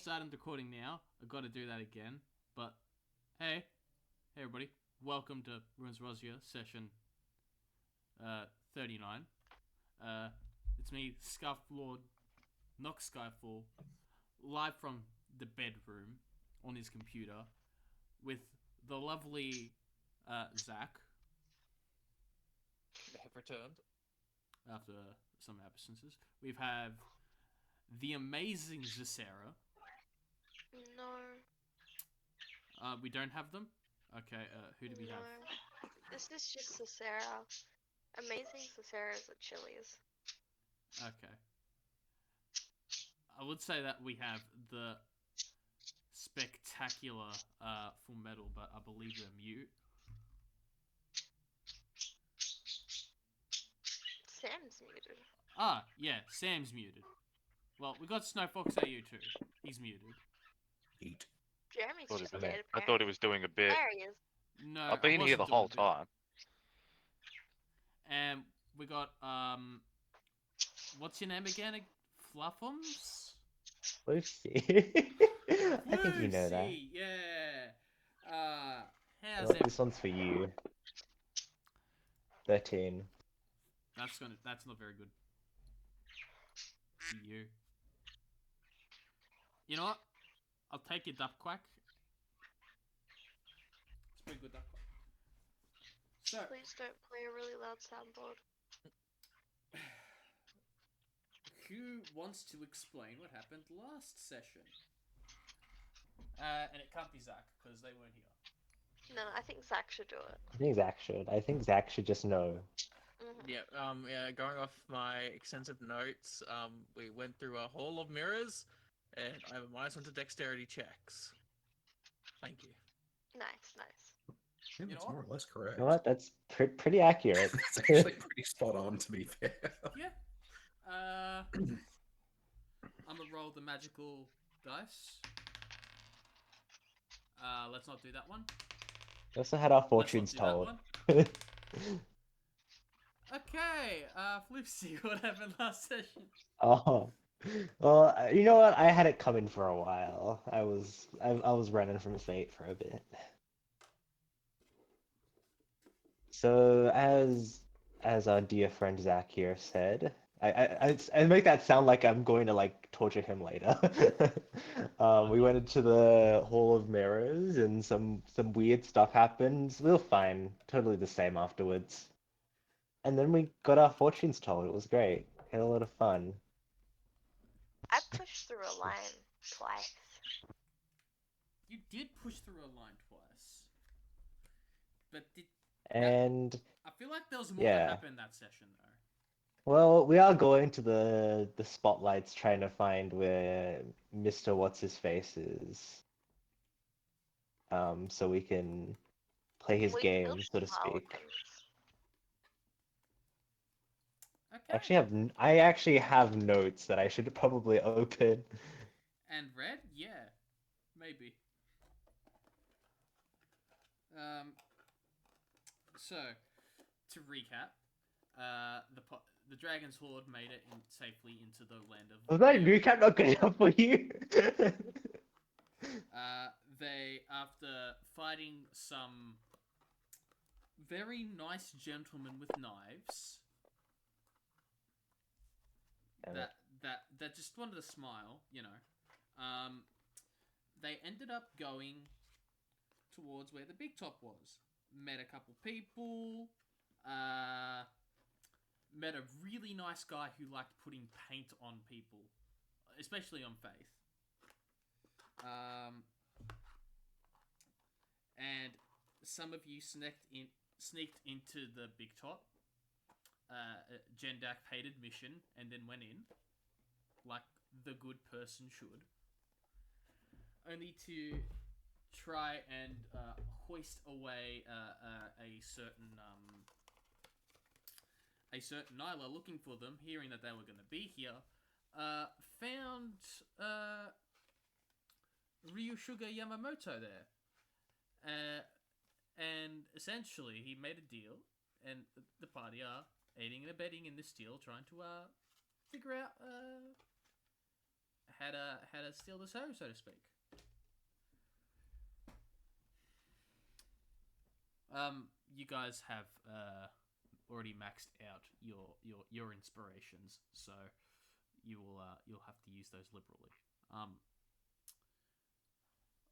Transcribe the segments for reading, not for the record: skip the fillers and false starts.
starting recording now. I got to do that again. But hey, everybody, welcome to Rozia session 39. It's me, Scuff Lord, Nox Skyfall, live from the bedroom on his computer with the lovely Zach. They have returned. After some absences, we have the amazing Zacera. No. We don't have them. Okay. Who do we have? This is just Cicera. Amazing Cicera's at Chili's. Okay. I would say that we have the spectacular Full Metal, but I believe they're mute. Sam's muted. Ah, yeah, Sam's muted. Well, we got Snowfox AU too. He's muted. Eat. Jeremy's Thought he just was- dead. I thought he was doing a bit. There he is. No, I've been I here the wasn't whole doing a bit. time. And we got what's your name again? Fluffums? Lucy. I think you know that. Lucy, yeah. How's Well, it? this one's for you. 13. That's not very good. For you. You know what? I'll take your duck quack. It's pretty good duck quack. So, Please don't play a really loud soundboard. who wants to explain what happened last session? And it can't be Zach, because they weren't here. No, I think Zach should do it. I think Zach should. I think Zach should just know. Mhm. Yeah, going off my extensive notes, we went through a hall of mirrors, and I have a -1 to dexterity checks. Thank you. Nice. I think You that's know more or less correct. You know what? That's pretty accurate. It's actually pretty spot on, to be fair. Yeah. I'm gonna roll the magical dice. Let's not do that one. We also had our Let's fortunes not do told. that one. Okay, Lucy, what happened last session? Oh, well, you know what? I had it coming for a while. I was running from fate for a bit. So as our dear friend Zach here said, I make that sound like I'm going to like torture him later. We went into the Hall of Mirrors and some weird stuff happened. We were fine, totally the same afterwards. And then we got our fortunes told. It was great. Had a lot of fun. I pushed through a line twice. You did push through a line twice. But And I feel like there was more Yeah. that happened that session, though. well, we are going to the spotlights trying to find where Mr. What's His Face is. So we can play his We game, built so to some speak. pelicans. Okay. I actually have notes that I should probably open. And red? Yeah. Maybe. So, to recap, the Dragons Hoard made it safely into the land of... Was that recap not good enough for you? They, after fighting some very nice gentlemen with knives Damn it. that just wanted to smile, you know, they ended up going towards where the big top was. Met a couple people, met a really nice guy who liked putting paint on people, especially on Faith. And some of you sneaked into the big top. Jendak paid admission and then went in, like the good person should. Only to try and hoist away a certain Nyla looking for them, hearing that they were going to be here, found Ryushuga Yamamoto there. And essentially, he made a deal, and the party are aiding and abetting in this deal, trying to figure out how to steal the show, so to speak. You guys have already maxed out your inspirations, so you'll have to use those liberally.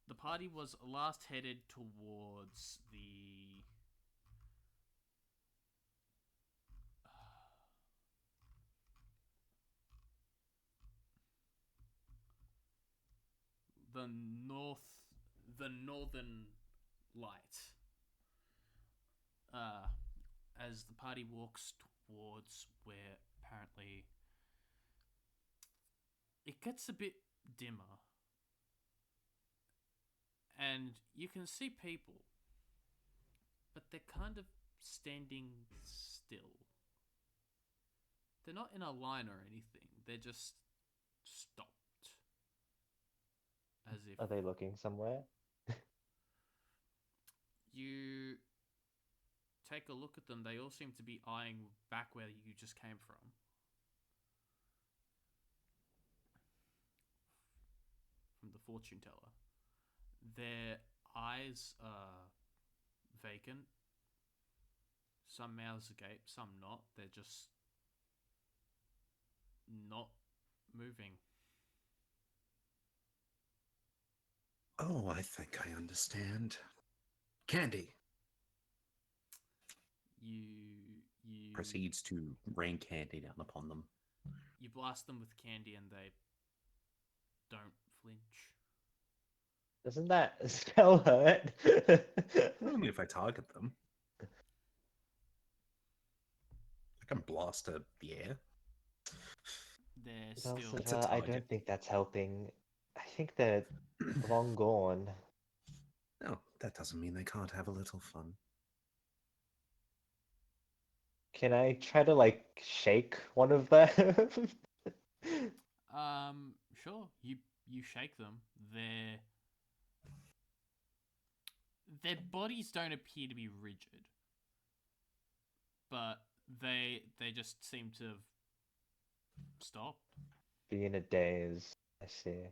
The party was last headed towards the northern light. As the party walks towards where apparently it gets a bit dimmer, and you can see people, but they're kind of standing still. They're not in a line or anything, they're just stopped. As if Are they looking somewhere? you take a look at them, they all seem to be eyeing back where you just came from. From the fortune teller. Their eyes are vacant. Some mouths agape, some not. They're just not moving. Oh, I think I understand. Candy You proceeds to rain candy down upon them. You blast them with candy and they don't flinch. Doesn't that spell hurt? Only if I target them. I can blast the air. They're Well, still It's a I target. don't think that's helping. I think they're long gone. No, that doesn't mean they can't have a little fun. Can I try to like shake one of them? sure. You shake them. Their bodies don't appear to be rigid, but they just seem to have stopped. Be in a daze. I see.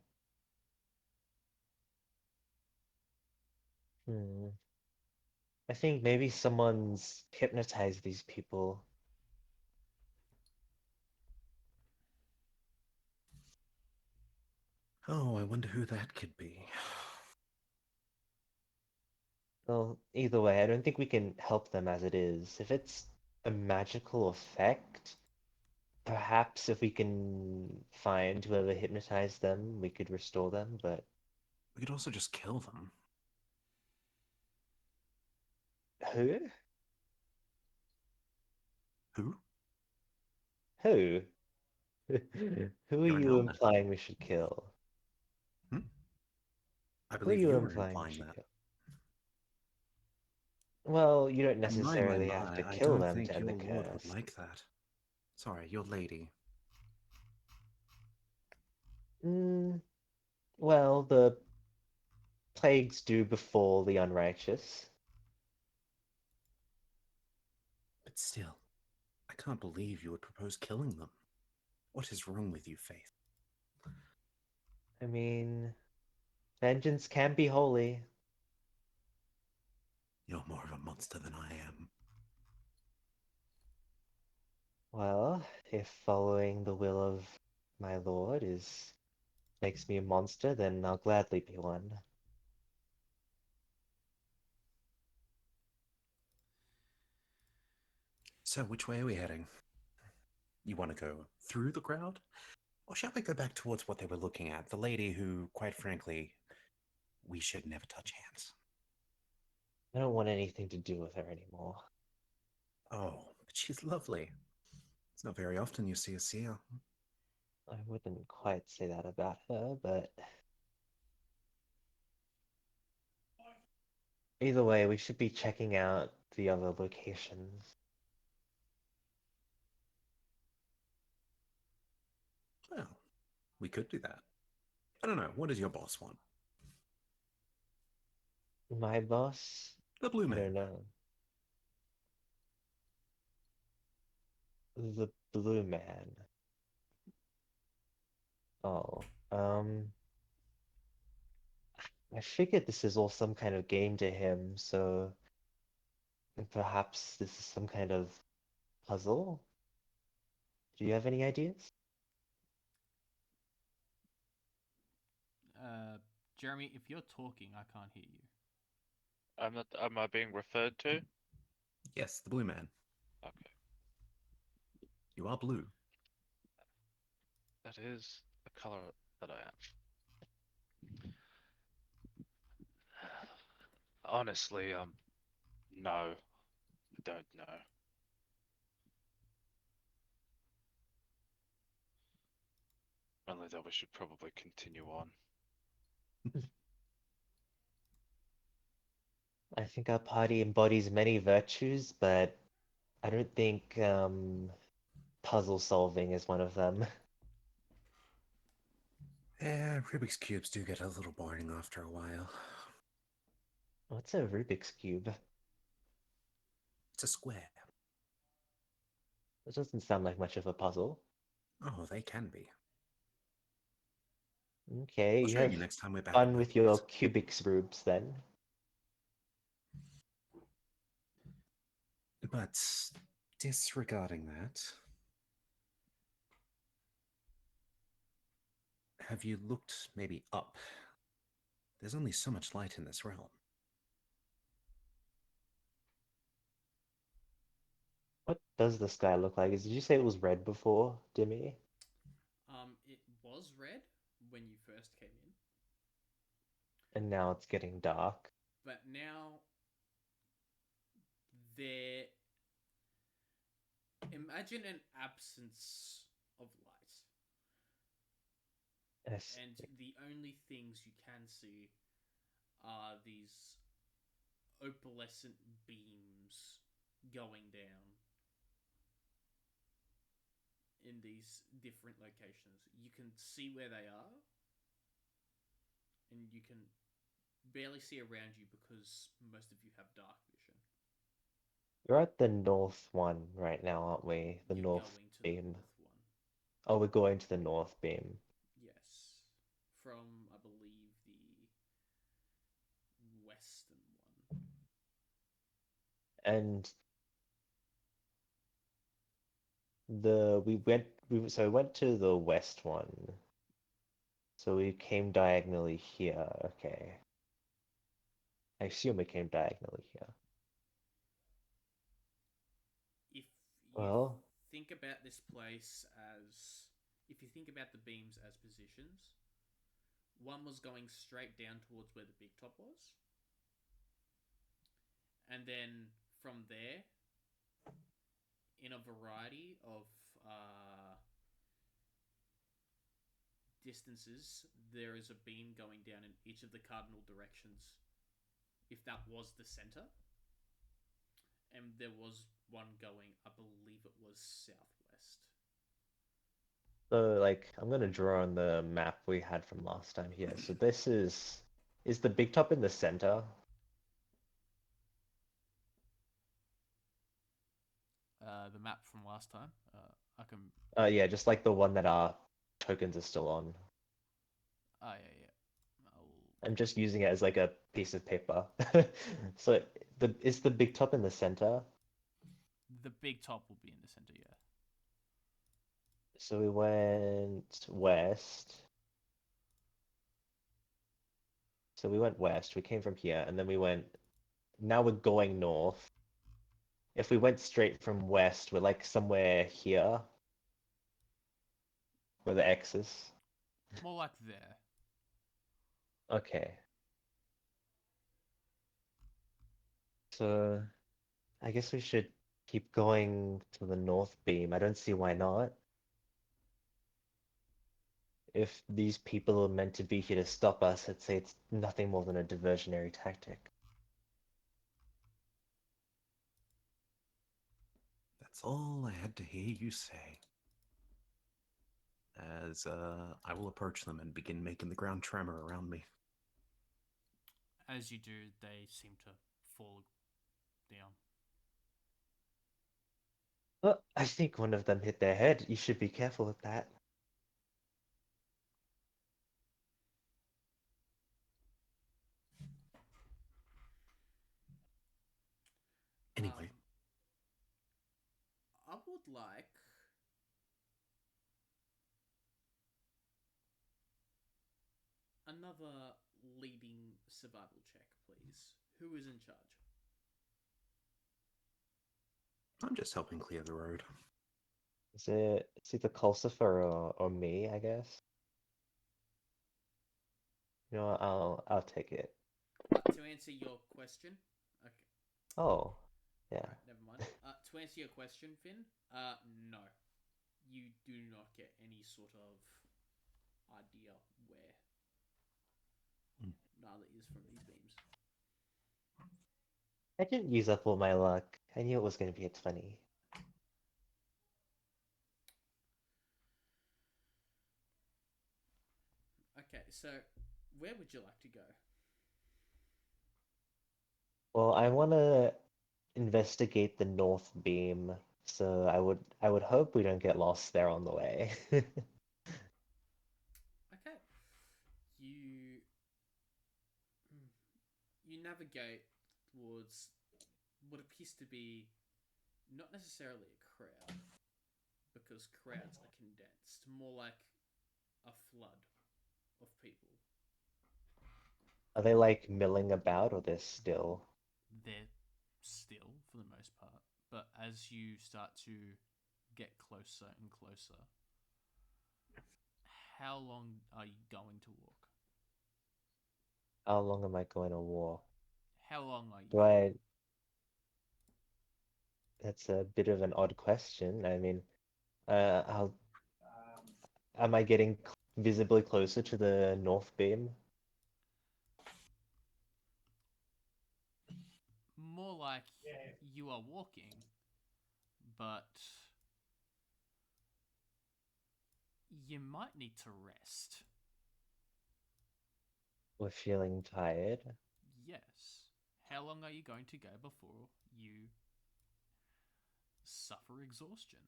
I think maybe someone's hypnotized these people. Oh, I wonder who that could be. Well, either way, I don't think we can help them as it is. If it's a magical effect, perhaps if we can find whoever hypnotized them, we could restore them, but We could also just kill them. who? Who? Who? Who are You're an you element. implying we should kill? I Who are believe you you were implying we implying should that. kill? Well, you don't My, necessarily have to I kill don't them to think end the your lord would curse. like that. Sorry, your lady. Well, the plagues do befall the unrighteous. But still, I can't believe you would propose killing them. What is wrong with you, Faith? I mean, vengeance can be holy. You're more of a monster than I am. Well, if following the will of my lord makes me a monster, then I'll gladly be one. So, which way are we heading? You want to go through the crowd? Or shall we go back towards what they were looking at? The lady who, quite frankly, we should never touch hands. I don't want anything to do with her anymore. Oh, but she's lovely. It's not very often you see a seer. I wouldn't quite say that about her, but either way, we should be checking out the other locations. Well, we could do that. I don't know. What does your boss want? My boss? The blue I don't man. know. The blue man. Oh, Um, I figured this is all some kind of game to him, so perhaps this is some kind of puzzle? Do you have any ideas? Jeremy, if you're talking, I can't hear you. I'm not. Am I being referred to? Yes, the blue man. Okay, You are blue. that is the color that I am. Honestly, no, I don't know. Only that we should probably continue on. I think our party embodies many virtues, but I don't think puzzle solving is one of them. Yeah, Rubik's Cubes do get a little boring after a while. What's a Rubik's Cube? It's a square. It doesn't sound like much of a puzzle. Oh, they can be. Okay, I'll you show have you next time we're back. fun with your Cubik's Rubes then. But disregarding that, have you looked maybe up? There's only so much light in this realm. What does the sky look like? Did you say it was red before, Dimmy? It was red when you first came in, And now it's getting dark. but now there. Imagine an absence of light, Yes. and the only things you can see are these opalescent beams going down in these different locations. You can see where they are, and you can barely see around you because most of you have dark vision. You're at the north one right now, aren't we? The You're north going to the beam. north one. Oh, we're going to the north beam. Yes. From, I believe, the western one. And we went to the west one. So we came diagonally here. Okay. I assume we came diagonally here. If you Well, think about this place as... If you think about the beams as positions, one was going straight down towards where the big top was. And then from there, in a variety of distances, there is a beam going down in each of the cardinal directions, if that was the center. And there was one going, I believe it was southwest. so like I'm gonna draw on the map we had from last time here. So this is the big top in the center? The map from last time, I can... Yeah, just like the one that our tokens are still on. Oh, yeah. I'm just using it as like a piece of paper. So is the big top in the center? The big top will be in the center, yeah. So we went west. So we went west. We came from here, and then we went. Now we're going north. If we went straight from west, we're like somewhere here, where the X is. More like there. Okay. So I guess we should keep going to the north beam. I don't see why not. If these people are meant to be here to stop us, I'd say it's nothing more than a diversionary tactic. That's all I had to hear you say. As I will approach them and begin making the ground tremor around me. As you do, they seem to fall down. Well, I think one of them hit their head. You should be careful with that. would like another leading survival check, please. Who is in charge? I'm just helping clear the road. It's either Culsifer or me, I guess. You know what, I'll take it. To answer your question, okay. Oh, yeah. Alright, never mind. To answer your question, Finn, no. You do not get any sort of idea where Nala is from these beams. I didn't use up all my luck. I knew it was going to be a 20. Okay, so where would you like to go? Well, I want to investigate the north beam, so I would hope we don't get lost there on the way. Okay. You you navigate towards what appears to be not necessarily a crowd, because crowds are condensed, more like a flood of people. Are they like milling about or they're still? They're still for the most part, but as you start to get closer and closer, how long are you going to walk? How long am I going to walk? How long are you Do going I? That's a bit of an odd question. I mean, how am I getting visibly closer to the north beam? More like you are walking, but you might need to rest. We're feeling tired. Yes. How long are you going to go before you suffer exhaustion?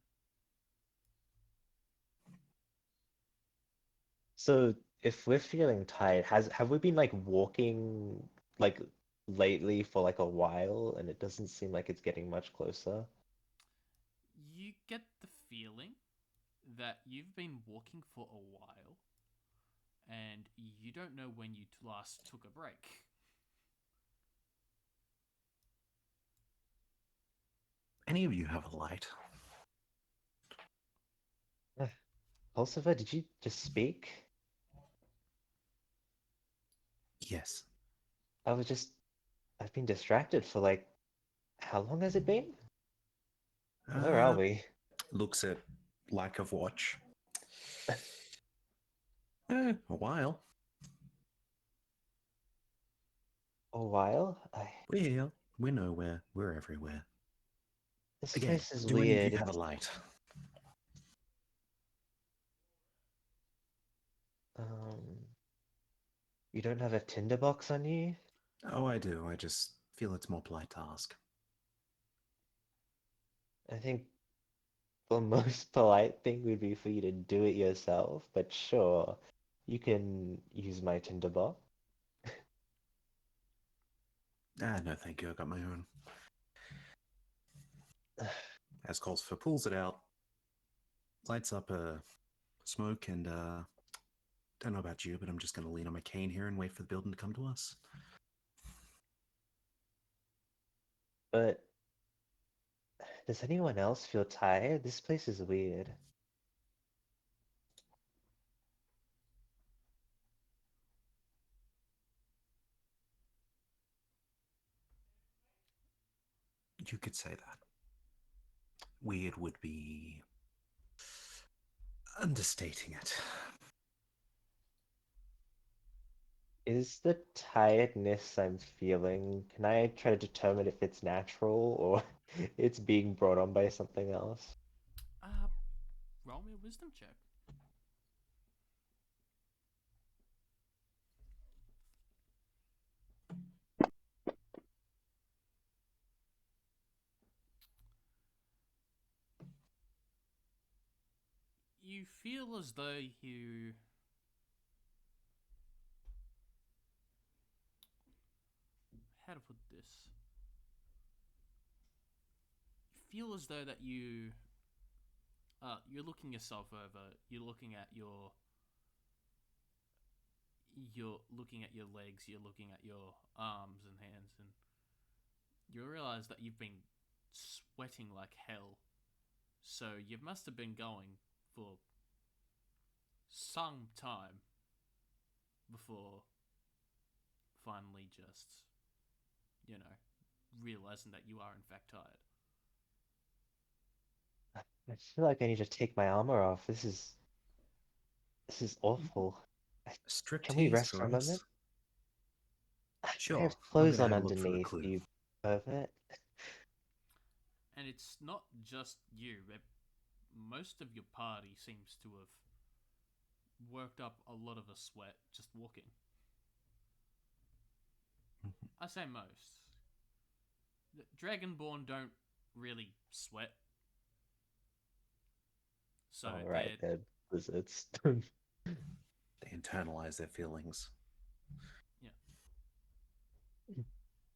So if we're feeling tired, have we been like walking like lately for like a while and it doesn't seem like it's getting much closer? You get the feeling that you've been walking for a while and you don't know when you last took a break. Any of you have a light? Pulsifer, did you just speak? Yes. I've been distracted for like, how long has it been? Where are we? Looks at lack of watch. A while. A while? We're here. We're nowhere. We're everywhere. This Again, place is do any of weird. you have a light? Um, you don't have a tinderbox on you? Oh, I do. I just feel it's more polite to ask. I think the most polite thing would be for you to do it yourself, but sure, you can use my tinderbox. No, thank you. I got my own. As Colsfer pulls it out, lights up a smoke, and don't know about you, but I'm just going to lean on my cane here and wait for the building to come to us. But does anyone else feel tired? This place is weird. You could say that. Weird would be understating it. Is the tiredness I'm feeling, can I try to determine if it's natural or it's being brought on by something else? Roll me a wisdom check. You feel as though you how to put this? You feel as though that you you're looking yourself over. You're looking at your. You're looking at your legs. You're looking at your arms and hands, and you realize that you've been sweating like hell. So you must have been going for some time before finally just, realizing that you are in fact tired. I feel like I need to take my armor off. This is awful. Can we Striptease rest for for a us? moment? I Sure. have I'm clothes gonna on have a look for the underneath, clue. you pervert. And it's not just you, but most of your party seems to have worked up a lot of a sweat just walking. I say most. The Dragonborn don't really sweat. So All right, they're then. Lizards. They internalize their feelings.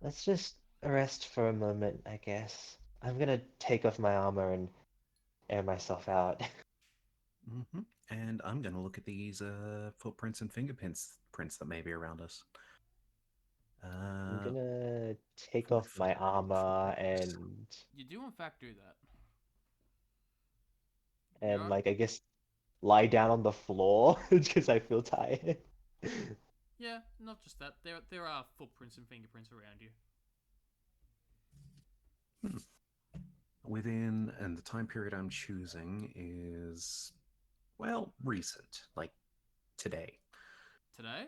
Let's just rest for a moment, I guess. I'm gonna take off my armor and air myself out. And I'm gonna look at these footprints and prints that may be around us. I'm gonna take off 45 my armor footprints. and you do in fact do that. and You're- like I guess lie down on the floor because I feel tired. yeah, not just that. There are footprints and fingerprints around you. Within, and the time period I'm choosing is, well, recent, like today, Today?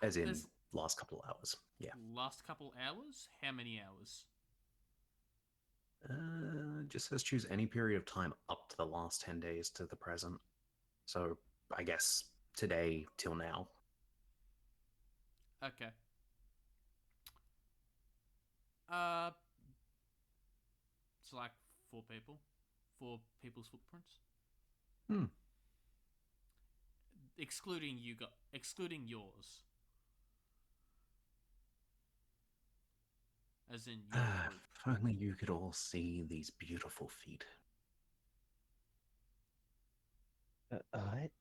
as in There's last couple of hours. Yeah. last couple hours? How many hours? Just says choose any period of time up to the last 10 days to the present. So I guess today till now. Okay. It's like four people. Four people's footprints. Hmm. Excluding excluding yours. As in your group. If only you could all see these beautiful feet. What?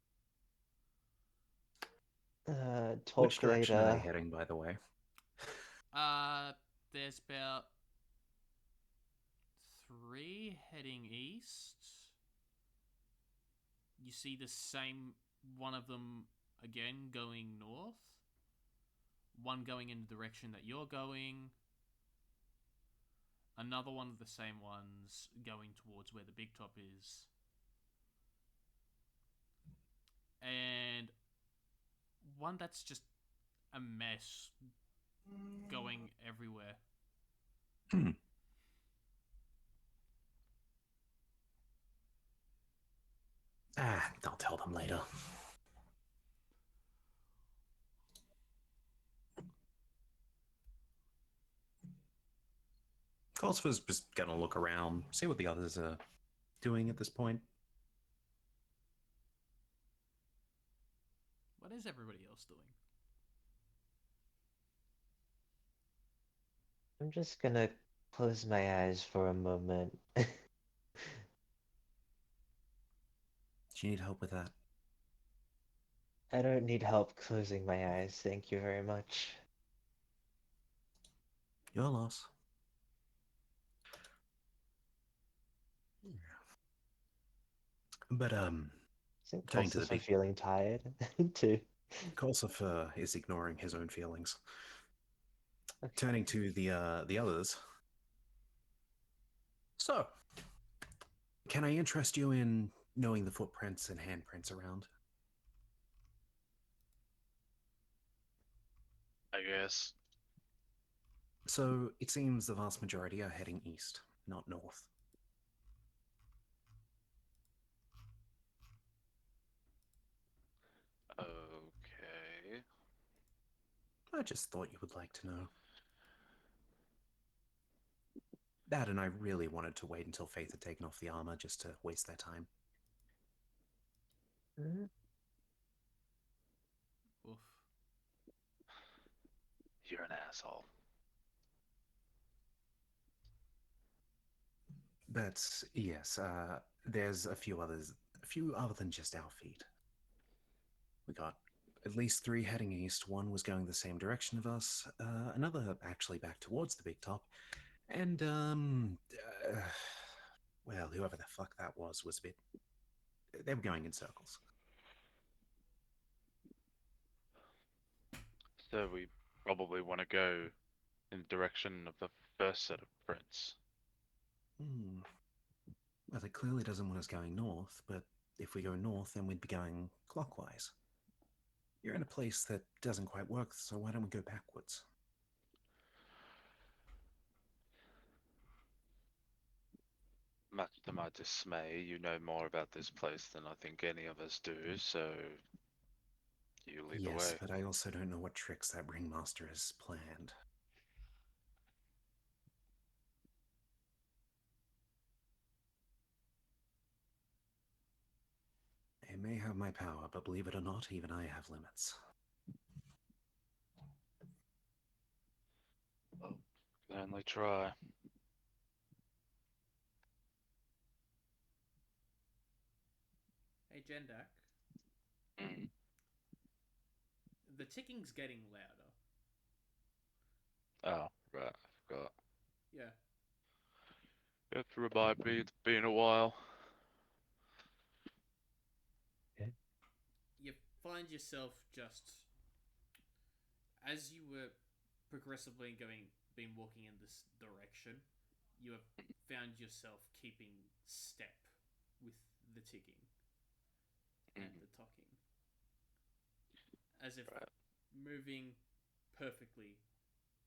Which Talk direction are they later. heading, by the way? There's about 3 heading east. You see the same one of them again going north. One going in the direction that you're going. Another one of the same ones going towards where the big top is. And one that's just a mess going everywhere. I'll tell them later. Goldsford's just gonna look around, see what the others are doing at this point. What is everybody else doing? I'm just gonna close my eyes for a moment. Do you need help with that? I don't need help closing my eyes, thank you very much. Your loss. But Isn't turning to the Colson big, feeling tired too? Korsov is ignoring his own feelings. Okay. Turning to the others. So, can I interest you in knowing the footprints and handprints around? I guess. So, it seems the vast majority are heading east, not north. Okay. I just thought you would like to know. That and I really wanted to wait until Faith had taken off the armor just to waste their time. Oof. You're an asshole. But yes, there's a few others, a few other than just our feet. We got at least 3 heading east. One was going the same direction of us. Another actually back towards the big top. And, well, whoever the fuck that was a bit. They were going in circles. So we probably want to go in the direction of the first set of prints. Well, it clearly doesn't want us going north, but if we go north, then we'd be going clockwise. You're in a place that doesn't quite work, so why don't we go backwards? Much to my dismay, you know more about this place than I think any of us do, so you lead the Yes, way. but I also don't know what tricks that ringmaster has planned. I may have my power, but believe it or not, even I have limits. Can only try. Hey, Jendak. Mm. The ticking's getting louder. Oh, right, I forgot. Yeah. You have to remind me, it's been a while. You find yourself just as you were progressively been walking in this direction, you have found yourself keeping step with the ticking and the talking, as if Right. moving perfectly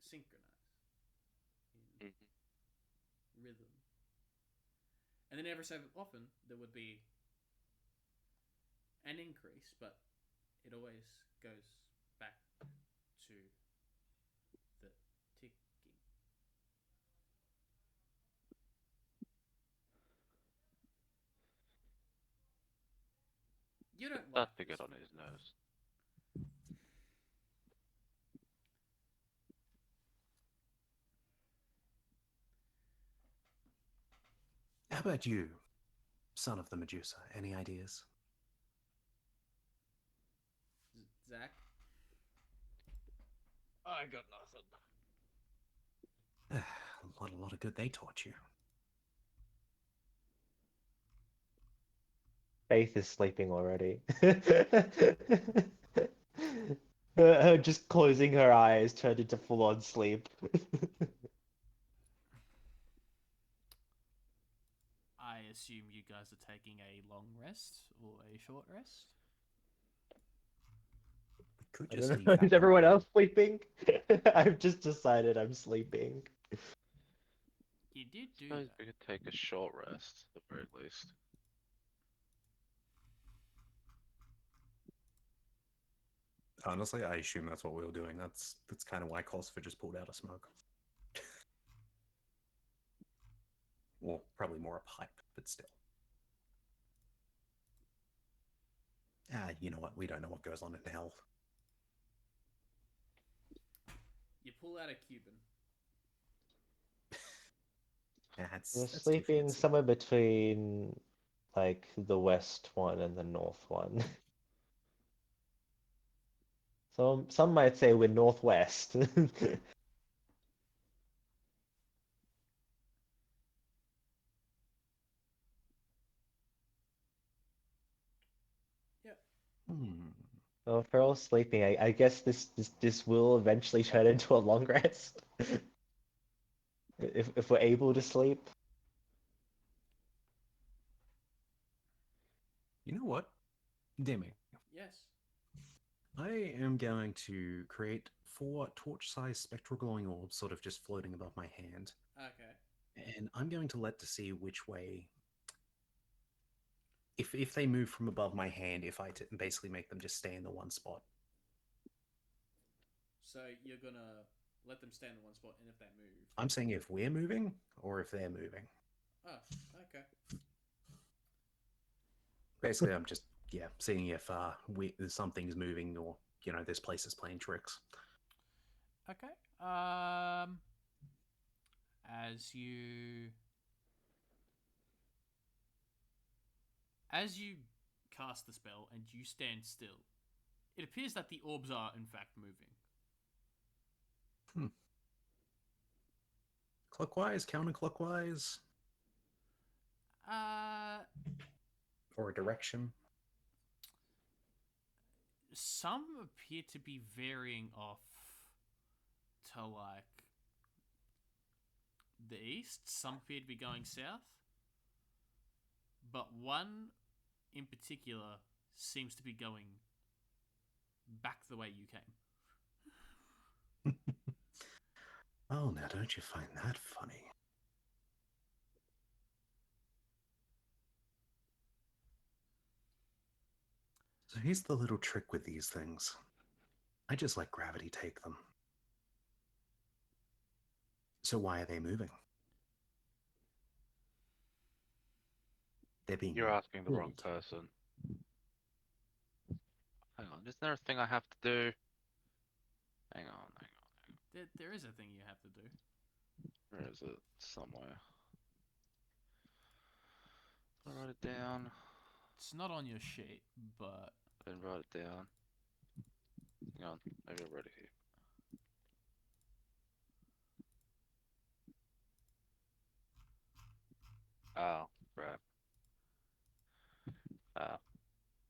synchronized in rhythm. And then every so often there would be an increase, but it always goes back to the ticking. You don't like That to this. get on his nerves. How about you, son of the Medusa? Any ideas? Zach? I got nothing. A lot of good they taught you. Faith is sleeping already. Her just closing her eyes turned into full-on sleep. I assume you guys are taking a long rest or a short rest? Could I just don't leave know. that Is one everyone open. else sleeping? I've just decided I'm sleeping. You did do Suppose that. we could take a short rest, at the very least. Honestly, I assume that's what we were doing. That's kind of why Cosfer just pulled out a smoke. Well, probably more a pipe, but still. You know what? We don't know what goes on in hell. You pull out a Cuban. We're That's too sleeping fancy. somewhere between like the west one and the north one. So some might say we're northwest. Yep. Well, if we're all sleeping, I guess this will eventually turn into a long rest. If we're able to sleep. You know what? Demi, Yes. I am going to create 4 torch-sized spectral glowing orbs sort of just floating above my hand. Okay. And I'm going to let to see which way... If they move from above my hand, if I basically make them just stay in the one spot. So you're gonna let them stay in the one spot, and if they move. I'm saying if we're moving, or if they're moving. Oh, okay. Basically, I'm just, seeing if something's moving or, this place is playing tricks. Okay. As you As you cast the spell and you stand still, it appears that the orbs are in fact moving. Clockwise, counterclockwise, or a direction. Some appear to be varying off to like the east. Some appear to be going south. But one in particular seems to be going back the way you came. Oh, now don't you find that funny? So here's the little trick with these things. I just let gravity take them. So why are they moving? They're being You're asking the wrong pulled. person. Hang on, isn't there a thing I have to do? Hang on. There is a thing you have to do. Where is it? Somewhere. I'll write it down. It's not on your sheet, but I didn't write it down. Hang on, maybe I wrote it here. Oh, right.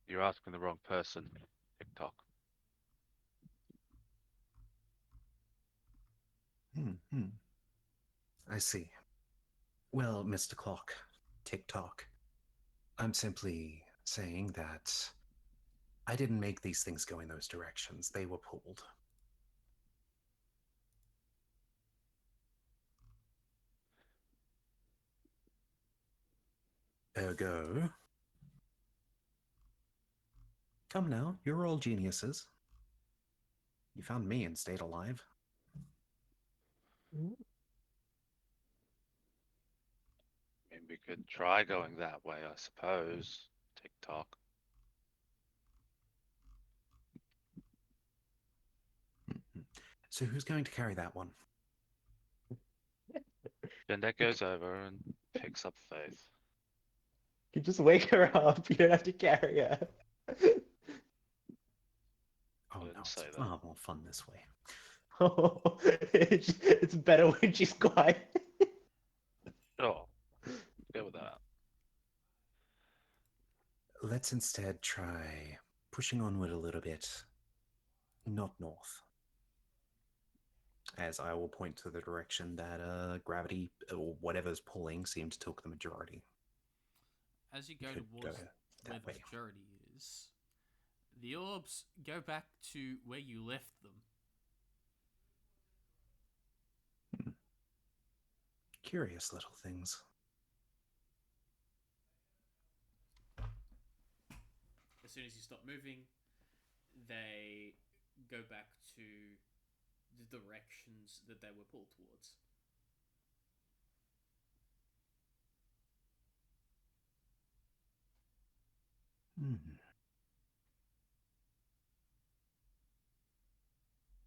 You're asking the wrong person. TikTok. I see. Well, Mr. Clock, tick-tock. I'm simply saying that I didn't make these things go in those directions. They were pulled. Ergo. Come now, you're all geniuses. You found me and stayed alive. I mean, we could try going that way, I suppose. TikTok. So who's going to carry that one? Jendek goes over and picks up Faith. You just wake her up. You don't have to carry her. Oh didn't no, it's say that. far more fun this way. It's better when she's quiet. Sure. Go with that. Let's instead try pushing onward a little bit, not north. As I will point to the direction that gravity or whatever's pulling seemed to take the majority. as you go Could towards go where that the way. majority is, the orbs go back to where you left them. Curious little things. As soon as you stop moving, they go back to the directions that they were pulled towards.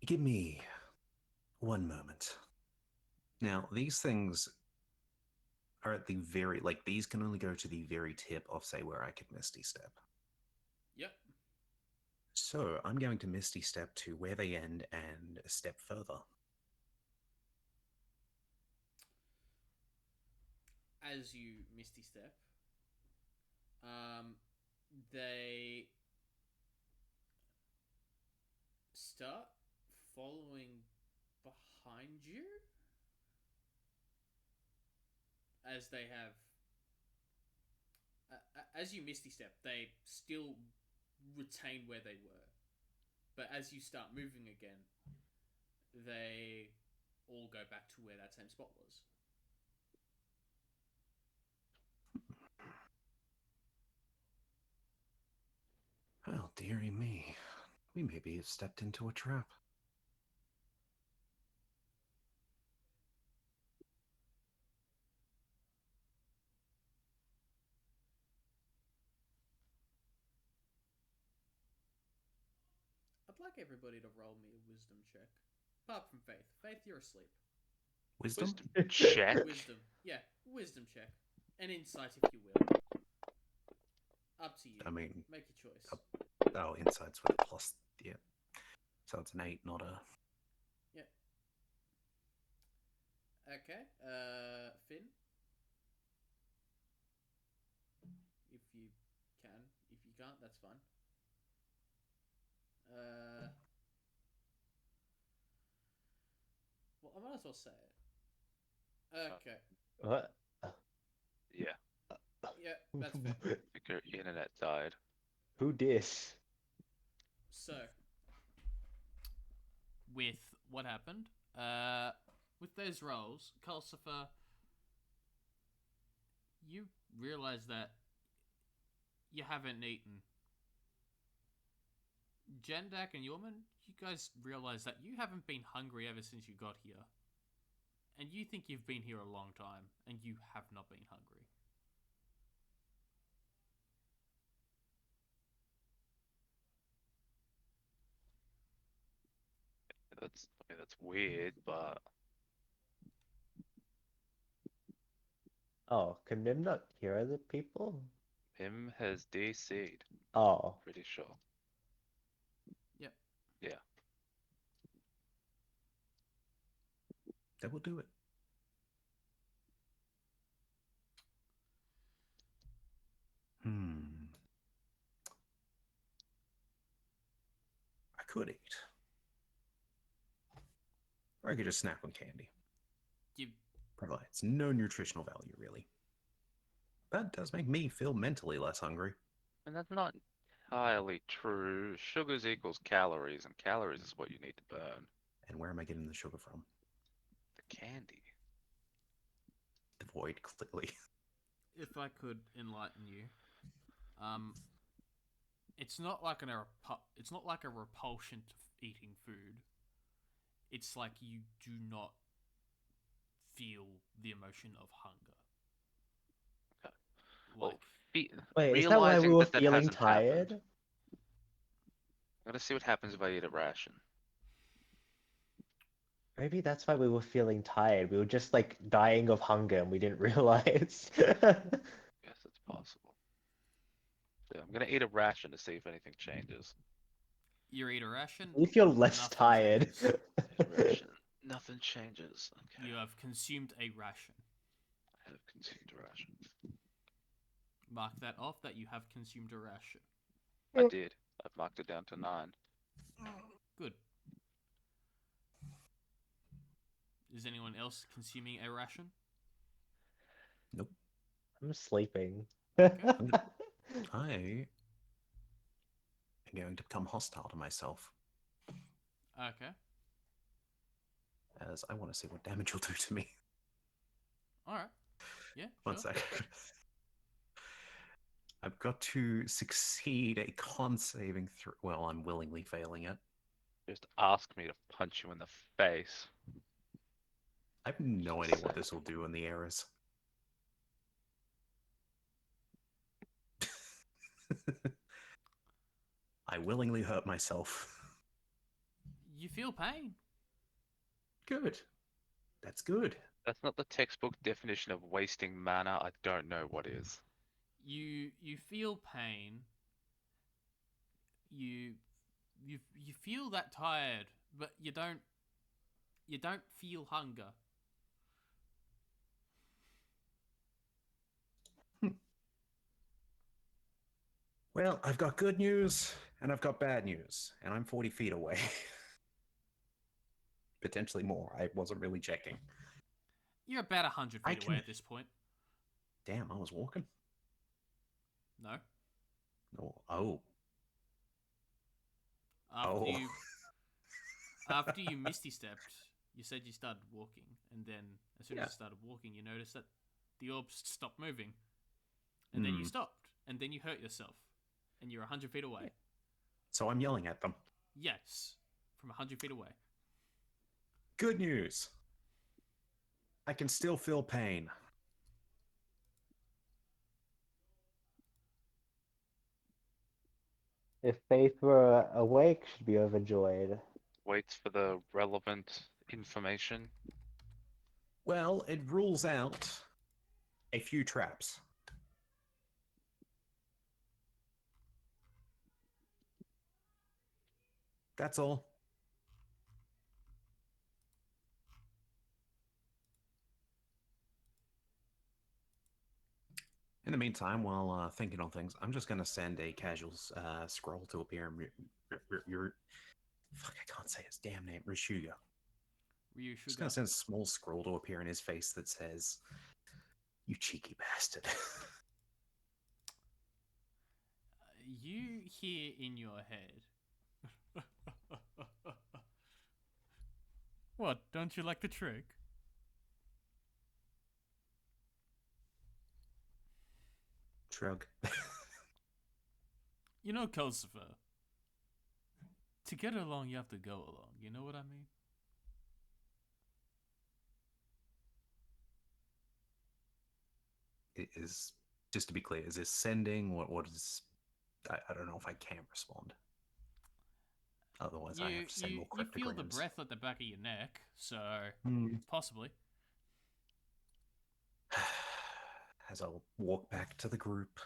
Give me one moment. Now, these things are at the very, like, these can only go to the very tip of, say, where I could Misty Step. Yep. So, I'm going to Misty Step to where they end and a step further. As you Misty Step, they start following behind you as they have as you Misty Step, they still retain where they were, but as you start moving again, they all go back to where that same spot was. Well, dearie me, we maybe have stepped into a trap. I'd like everybody to roll me a wisdom check. Apart from Faith. Faith, you're asleep. Wisdom? Check. Wisdom. Yeah, wisdom check. An insight, if you will. Up to you. I mean, Make your choice. oh, inside's with a plus. Yeah. So it's an 8, not a. Okay. Finn. If you can. If you can't, that's fine. Well, I might as well say it. Okay. What? Yeah, Yeah, that's fair. I think your internet died. Who dis? So, with what happened, with those rolls, Calcifer, you realize that you haven't eaten. Jendak and Yorman, you guys realize that you haven't been hungry ever since you got here. And you think you've been here a long time, and you have not been hungry. That's weird, but Oh, can Mim not hear other people? him has DC'd. Oh, Pretty sure. Yep. Yeah. That will do it. I could eat. Or I could just snack on candy. You Provides no nutritional value, really. But it does make me feel mentally less hungry. And that's not entirely true. Sugars equals calories, and calories is what you need to burn. And where am I getting the sugar from? The candy. The void, clearly. if I could enlighten you, it's not like it's not like a repulsion to eating food. It's like you do not feel the emotion of hunger. Okay. Well, Like, wait, is that why we realizing were that feeling hasn't tired? happened, I'm gonna see what happens if I eat a ration. Maybe that's why we were feeling tired. We were just like dying of hunger and we didn't realize. Yes, it's possible. Yeah, I'm gonna eat a ration to see if anything changes. you eat a ration. We feel less nothing tired. changes. Eat a ration. Nothing changes. Okay. You have consumed a ration. I have consumed a ration. Mark that off that you have consumed a ration. I did. I've marked it down to 9. Good. Is anyone else consuming a ration? Nope. I'm sleeping. I am going to become hostile to myself, Okay. as I want to see what damage you'll do to me. Alright. Yeah, One sure. sec. I've got to succeed a con saving throw. Well, I'm willingly failing it. Just ask me to punch you in the face. I have no idea what this will do in the errors. I willingly hurt myself. You feel pain. Good. That's good. That's not the textbook definition of wasting mana. I don't know what is. You feel pain. You feel that tired, but you don't feel hunger. Well, I've got good news and I've got bad news, and I'm 40 feet away. Potentially more. I wasn't really checking. You're about 100 I feet away can- at this point. Damn, I was walking. No. No. Oh. After after you misty stepped, you said you started walking, and then as soon as Yeah. you started walking, you noticed that the orbs stopped moving, and then you stopped, and then you hurt yourself, and you're 100 feet away. So I'm yelling at them. Yes, from 100 feet away. Good news. I can still feel pain. If Faith were awake, she'd be overjoyed. Waits for the relevant information. Well, it rules out a few traps. That's all. In the meantime, while thinking on things, I'm just going to send a casual scroll to appear in your. Fuck, I can't say his damn name. Rishuga. Just going to send a small scroll to appear in his face that says, "You cheeky bastard." You hear in your head. What, don't you like the trick? Shrug. You know, Kosovo. To get along, you have to go along. You know what I mean? It is, just to be clear, is this sending? What is... I don't know if I can respond. Otherwise, I have to send more cryptograms. You feel the breath at the back of your neck, so possibly. As I'll walk back to the group.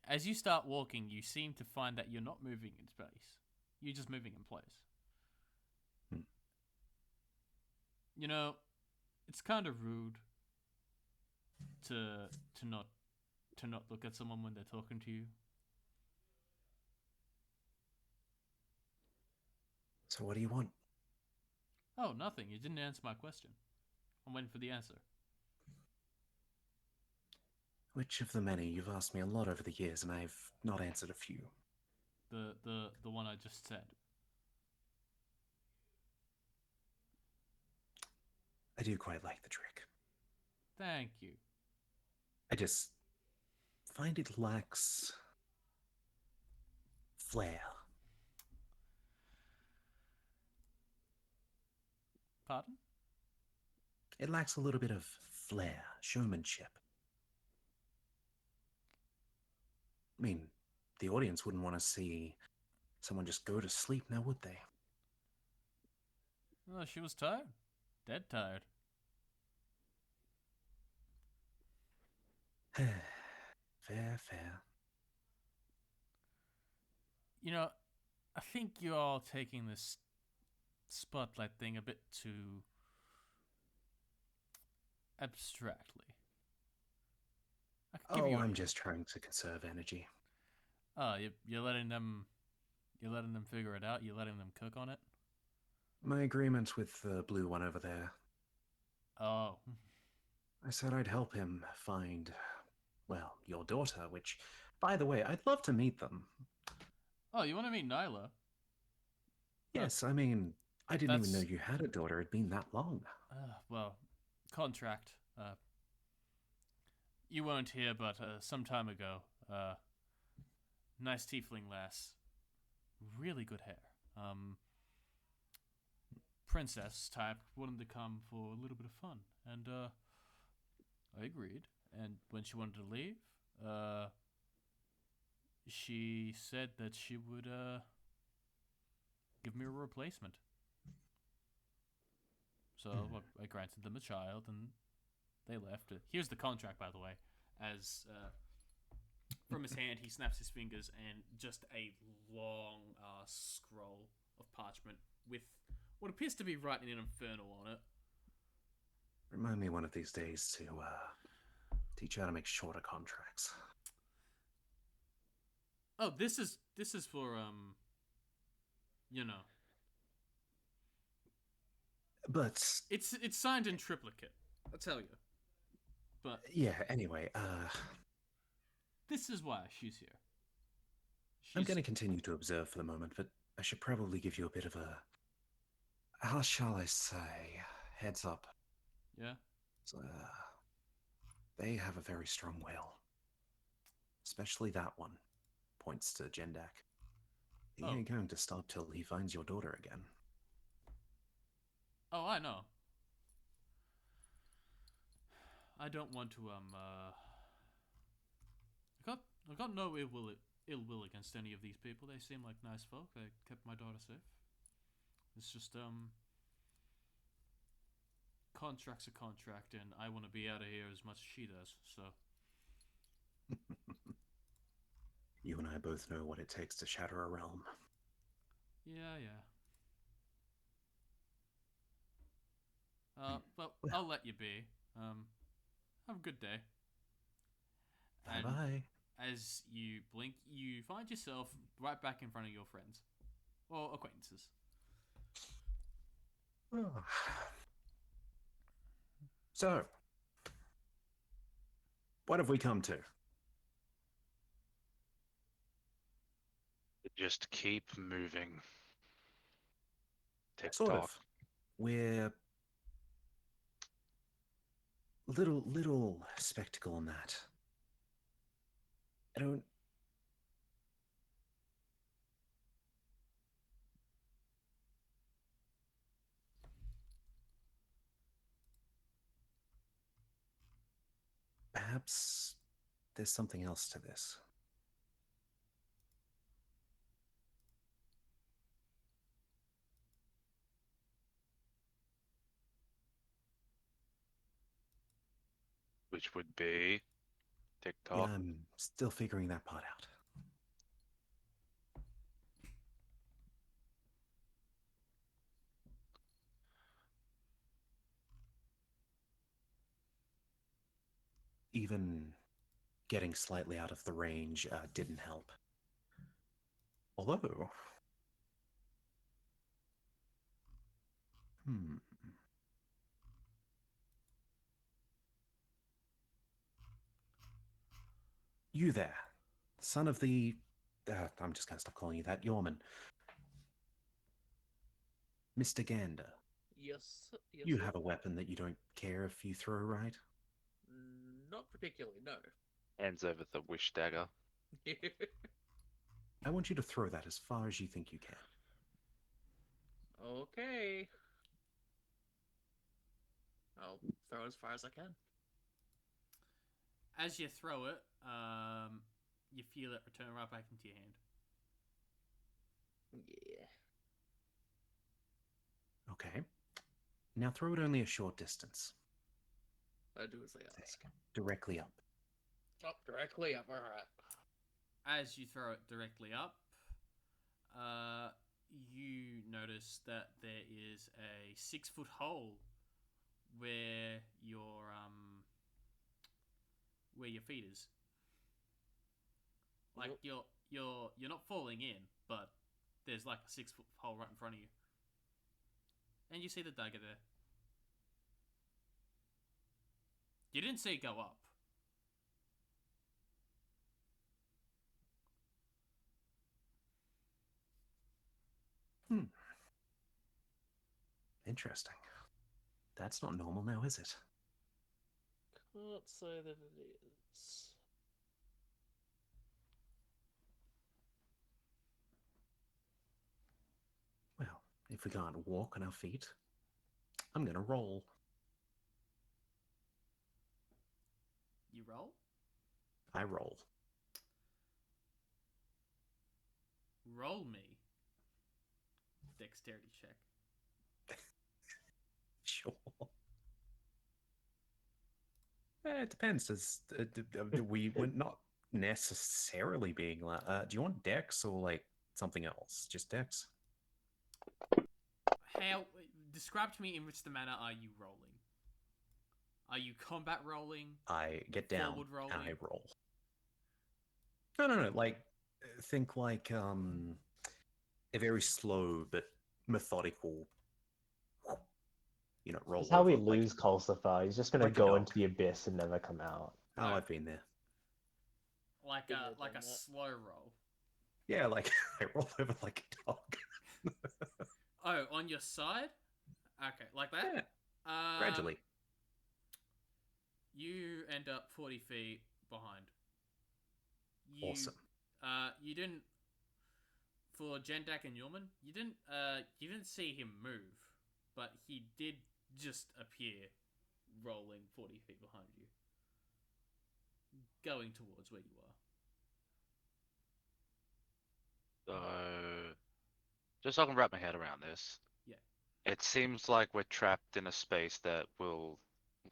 As you start walking, you seem to find that you're not moving in space. You're just moving in place. You know, it's kind of rude to not look at someone when they're talking to you. So what do you want? Oh, nothing. You didn't answer my question. I'm waiting for the answer. Which of the many? You've asked me a lot over the years, and I've not answered a few. The one I just said. I do quite like the trick. Thank you. I just find it lacks flair. Pardon? It lacks a little bit of flair, showmanship. I mean, the audience wouldn't want to see someone just go to sleep now, would they? Oh, she was tired. Dead tired. Fair, fair. You know, I think you're all taking this spotlight thing a bit too abstractly. I'm just trying to conserve energy. Oh, you're letting them figure it out. You're letting them cook on it. My agreement with the blue one over there. Oh. I said I'd help him find, well, your daughter, which, by the way, I'd love to meet them. Oh, you want to meet Nyla? Yes, I mean, I didn't even know you had a daughter. It'd been that long. Well, contract. You weren't here, but some time ago. Nice tiefling lass. Really good hair. Princess type, wanted to come for a little bit of fun. And I agreed. And when she wanted to leave, she said that she would give me a replacement. So I granted them a child, and they left. Here's the contract, by the way. As from his hand, he snaps his fingers, and just a long scroll of parchment with what appears to be writing an infernal on it. Remind me one of these days to teach you how to make shorter contracts. Oh, this is for you know. But it's signed in triplicate. I'll tell you. But yeah. Anyway, this is why she's here. I'm going to continue to observe for the moment, but I should probably give you a bit of a, how shall I say, heads up. Yeah. They have a very strong will, especially that one. Points to Jendak. He ain't going to stop till he finds your daughter again. Oh, I know. I don't want to I got no ill will against any of these people. They seem like nice folk. They kept my daughter safe. It's just contract's a contract, and I want to be out of here as much as she does. So You and I both know what it takes to shatter a realm. Yeah, yeah. Well, I'll let you be. Have a good day. Bye And bye. as you blink, you find yourself right back in front of your friends. Or acquaintances. So, what have we come to? Just keep moving. Tick Sort tock. of. We're little spectacle on that. I don't. Perhaps there's something else to this. Which would be tick Yeah, tock. I'm still figuring that part out. Even getting slightly out of the range didn't help. Although, hmm. You there, son of the. I'm just gonna stop calling you that, Yorman. Mr. Gander, Yes. Yes. you sir. have a weapon that you don't care if you throw, right? Not particularly. No. Hands over the wish dagger. I want you to throw that as far as you think you can. Okay. I'll throw as far as I can. As you throw it, you feel it return right back into your hand. Yeah. Okay. Now throw it only a short distance. I do as they ask. Directly up. Up directly up. All right. As you throw it directly up, you notice that there is a 6-foot hole where your feet is. Like Yep. you're not falling in, but there's like a 6-foot hole right in front of you, and you see the dagger there. You didn't see it go up. Interesting. That's not normal now, is it? Can't say that it is. Well, if we can't walk on our feet, I'm gonna roll. You roll. I roll. Roll me. Dexterity check. Sure. It depends. We're not necessarily being like. Do you want Dex or like something else? Just Dex? How? Describe to me in which the manner are you rolling? Are you combat rolling? I get down Forward rolling? and I roll. No. Like, think like a very slow but methodical. Roll That's how we over, like, lose Calcify. He's just gonna like a go dog. into the abyss and never come out. Oh, Right. I've been there. Like Been a there, like done a that. slow roll. Yeah, like I roll over like a dog. Oh, on your side? Okay, like that? Yeah, gradually. You end up 40 feet behind. Awesome. You didn't for Jendak and Yulman, you didn't see him move, but he did just appear rolling 40 feet behind you. Going towards where you are. So, just so I can wrap my head around this. Yeah. It seems like we're trapped in a space that will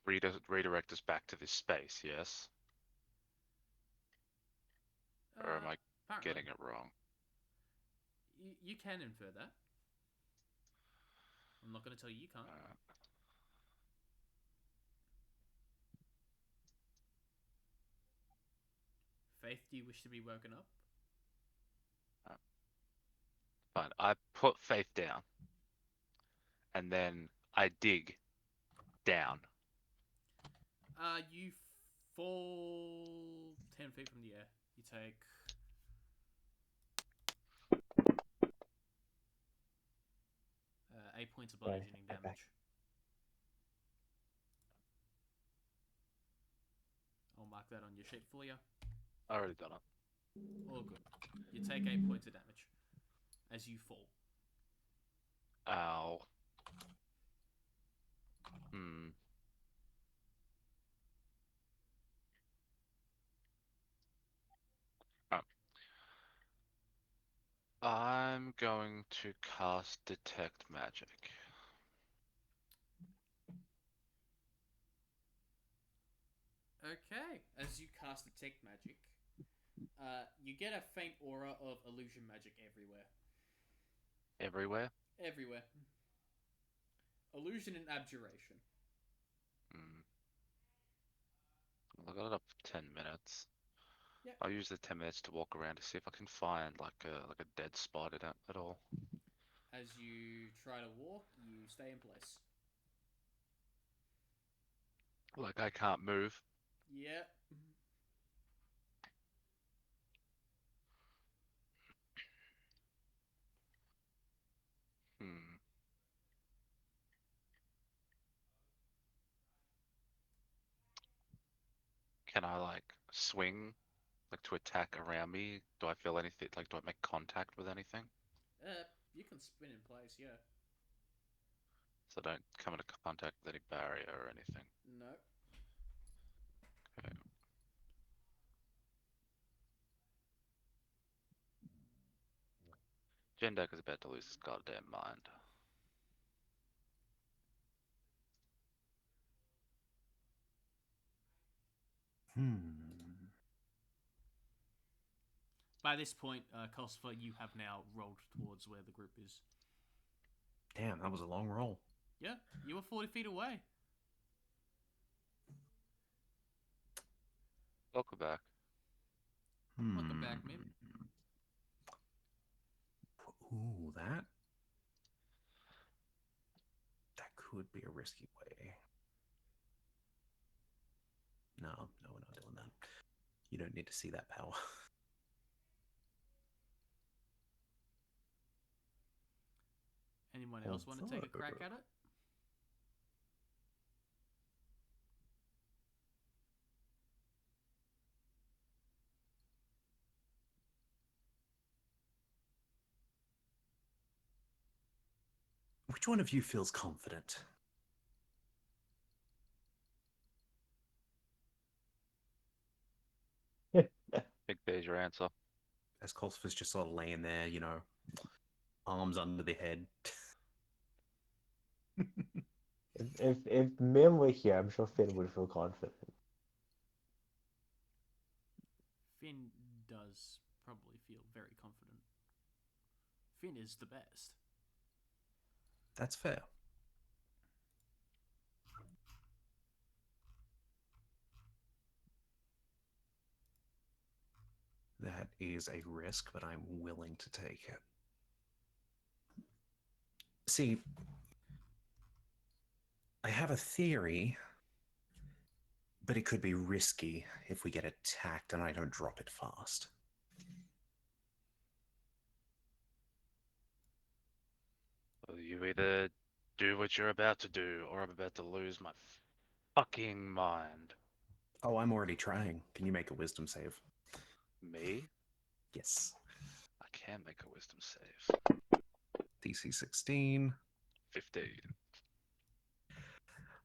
redirect us back to this space, yes? Or am I Apparently, getting it wrong. you can infer that. I'm not going to tell you can't. Faith, do you wish to be woken up? Fine. I put Faith down, and then I dig down. You fall 10 feet from the air. You take 8 points of Right, bludgeoning back. damage. I'll mark that on your sheet for you. I already done it. All good. You take 8 points of damage as you fall. Ow. Hmm. I'm going to cast Detect Magic. Okay. As you cast Detect Magic, you get a faint aura of illusion magic everywhere. Everywhere? Everywhere. Illusion and abjuration. Hmm. Well, I got it up for 10 minutes. Yep. I'll use the 10 minutes to walk around to see if I can find like a dead spot at all. As you try to walk, you stay in place. Like I can't move. Yep. Hmm. Can I like swing, like to attack around me? Do I feel anything? Like, do I make contact with anything? You can spin in place, yeah. So I don't come into contact with any barrier or anything. No. Okay. Jendek is about to lose his goddamn mind. By this point, Cosfer, you have now rolled towards where the group is. Damn, that was a long roll. Yeah, you were 40 feet away. Welcome back. Welcome back, Mim. Ooh, that could be a risky way. No, we're not doing that. You don't need to see that power. Anyone else want to take a crack at it? Which one of you feels confident? Big there's your answer. As Colsfer's just sort of laying there, arms under the head. If Mim were here, I'm sure Finn would feel confident. Finn does probably feel very confident. Finn is the best. That's fair. That is a risk, but I'm willing to take it. See, I have a theory, but it could be risky if we get attacked and I don't drop it fast. Well, you either do what you're about to do, or I'm about to lose my fucking mind. Oh, I'm already trying. Can you make a wisdom save? Me? Yes. I can make a wisdom save. DC 16. 15.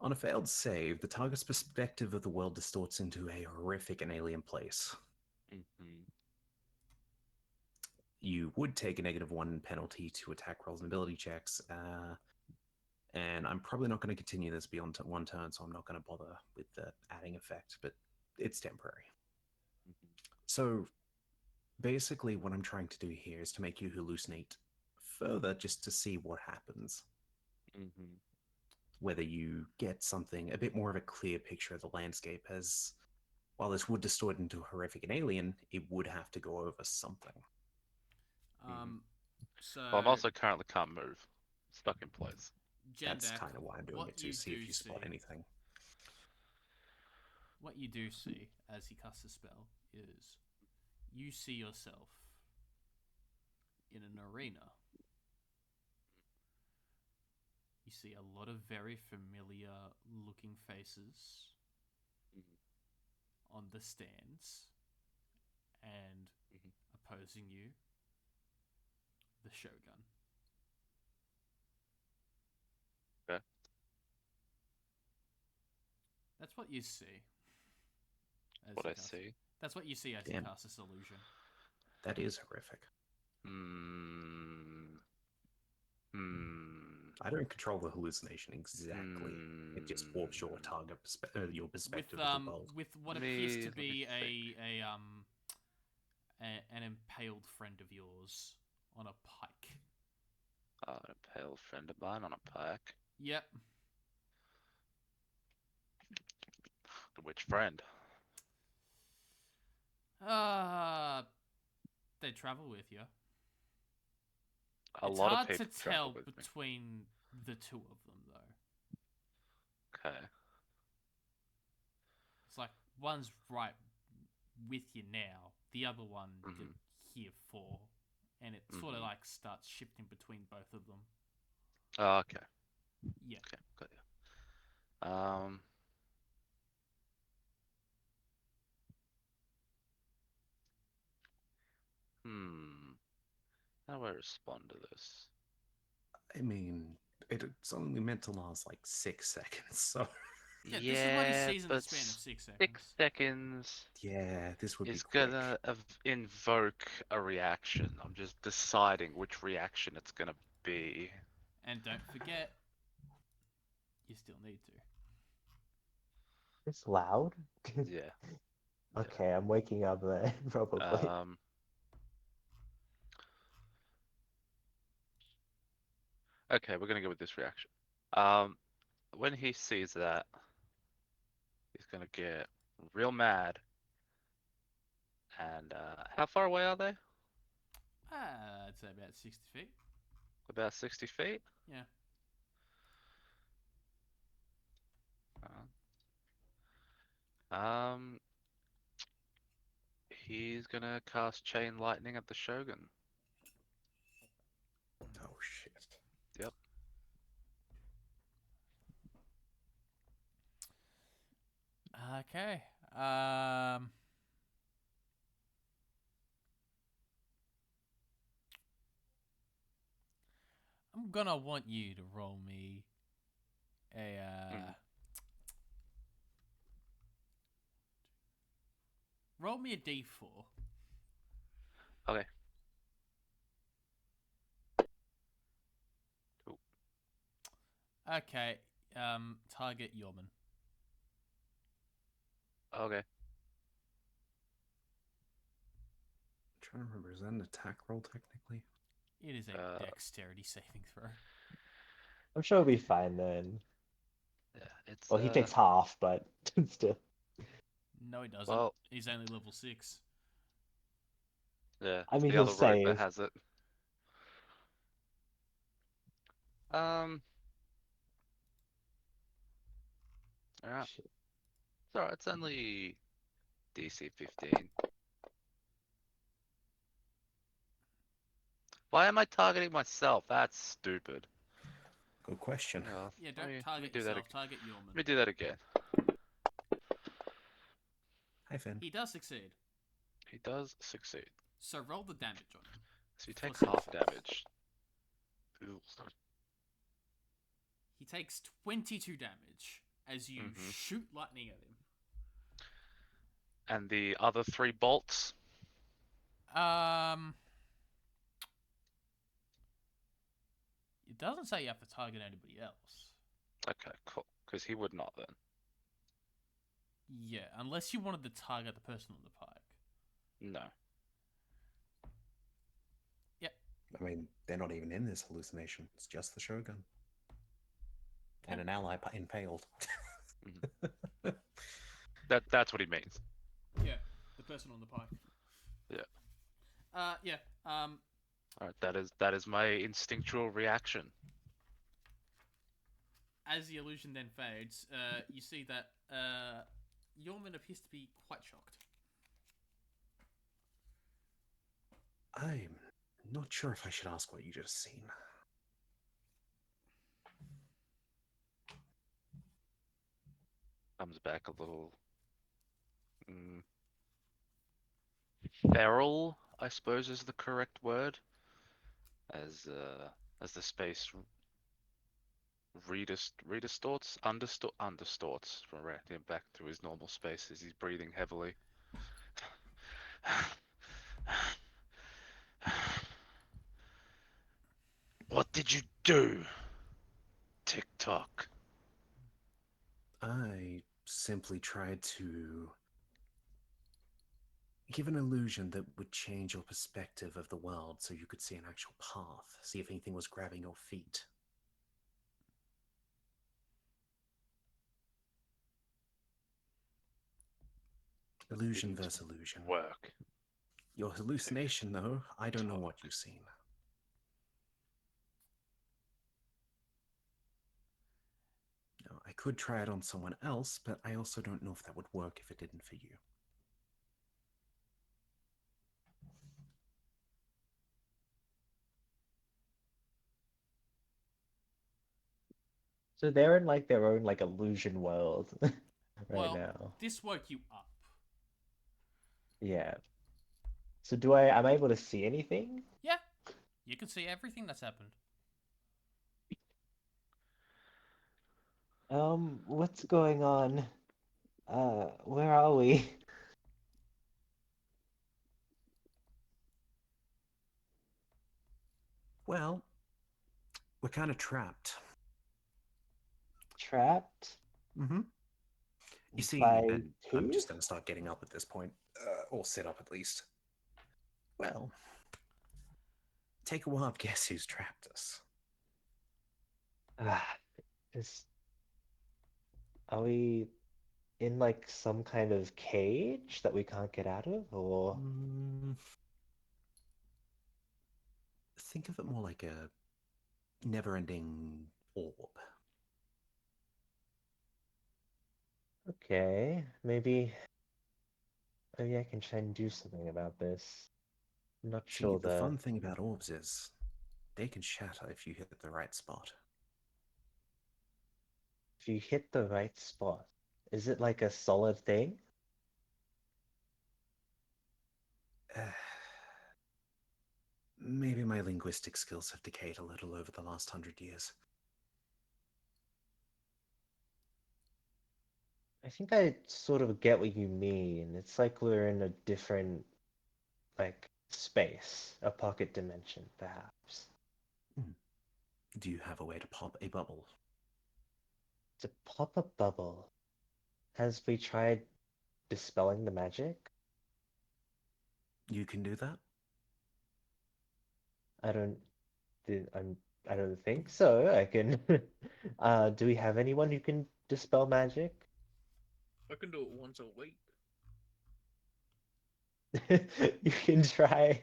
On a failed save, the target's perspective of the world distorts into a horrific and alien place. Mm-hmm. You would take a -1 penalty to attack rolls and ability checks, and I'm probably not going to continue this beyond one turn, so I'm not going to bother with the adding effect, but it's temporary. Mm-hmm. So, Basically, what I'm trying to do here is to make you hallucinate further just to see what happens. Mm-hmm. Whether you get something, a bit more of a clear picture of the landscape, as while this would distort into horrific and alien, it would have to go over something. So Well, I'm also currently can't move. Stuck in place. That's Jendak, kind of why I'm doing what it, to you see do if you spot see- anything. What you do see as he casts a spell is you see yourself in an arena. You see a lot of very familiar looking faces on the stands, and opposing you, the Shogun. Okay. That's what you see. as What he I casts- see. That's what you see as Damn. he casts this illusion. That is horrific. Hmm. I don't control the hallucination exactly. It just warps your target your perspective of the world. With what appears to Let me be think. an impaled friend of yours on a pike. A pale friend of mine on a pike. Yep. Which friend? They travel with you. A It's lot hard of people to travel tell with me. between the two of them, though. Okay. It's like one's right with you now, the other one Mhm. you're here for, and it sort of Mhm. like starts shifting between both of them. Oh, okay. Yeah. Okay, got you. How do I respond to this? I mean, it's only meant to last like 6 seconds, so Yeah, this is what he sees in the but span of 6 seconds. 6 seconds yeah, this would be is quick. gonna invoke a reaction. I'm just deciding which reaction it's gonna be. And don't forget, you still need to. It's loud. Yeah. Okay, I'm waking up then, probably. Okay, we're gonna go with this reaction. When he sees that, he's gonna get real mad. And how far away are they? I'd say about 60 feet. About 60 feet? Yeah. He's gonna cast Chain Lightning at the Shogun. Oh shit. Yep. Okay. I'm gonna want you to roll me a roll me a d4. Okay. Cool. Okay. Target Yorman. Okay. I'm trying to remember, is that an attack roll technically? It is a dexterity saving throw. I'm sure it'll be fine then. Yeah, it's Well, he takes half, but still. No, he doesn't. Well, He's only level 6. yeah. I mean, the he'll other rogue that save. has it. Alright. Shit. It's alright, it's only DC 15. Why am I targeting myself? That's stupid. Good question. Yeah, Yeah, let don't me target do that yourself. again. Target Let Yorman. me do that again. Hi, Finn. He does succeed. He does succeed. So roll the damage on him. So you For take six. half damage. Ooh. He takes 22 damage as you Mhm. shoot lightning at him. And the other 3 bolts? It doesn't say you have to target anybody else. Okay, cool. Because he would not then. Yeah, unless you wanted to target the person on the pike. No. I mean, they're not even in this hallucination. It's just the Shogun. And an ally impaled. That's what he means. Yeah, the person on the pike. Yeah. Yeah. Alright, that is my instinctual reaction. As the illusion then fades, you see that Yorman appears to be quite shocked. I'm not sure if I should ask what you just seen. Comes back a little feral, I suppose is the correct word. As the space understorts from him back to his normal space as he's breathing heavily. What did you do? TikTok. I simply tried to give an illusion that would change your perspective of the world so you could see an actual path, see if anything was grabbing your feet. Illusion Didn't versus illusion. work. Your hallucination, though, I don't know what you've seen. Now, I could try it on someone else, but I also don't know if that would work if it didn't for you. So they're in like their own like illusion world right Well, now. this woke you up. Yeah. So I'm able to see anything? Yeah, you can see everything that's happened. What's going on? Where are we? Well, we're kind of trapped. Trapped? Mm-hmm. You see, By and I'm who? just going to start getting up at this point, or sit up at least. Well, take a wild guess who's trapped us. Ah, is are we in like some kind of cage that we can't get out of, or Think of it more like a never-ending orb. okay, maybe I can try and do something about this. I'm not See, sure the though. fun thing about orbs is they can shatter if you hit the right spot. If you hit the right spot, is it like a solid thing? Maybe my linguistic skills have decayed a little over the last 100 years. I think I sort of get what you mean. It's like we're in a different, like, space, a pocket dimension, perhaps. Do you have a way to pop a bubble? To pop a bubble, has we tried dispelling the magic? You can do that? I don't, I don't think so. I can. Do we have anyone who can dispel magic? I can do it once a week. You can try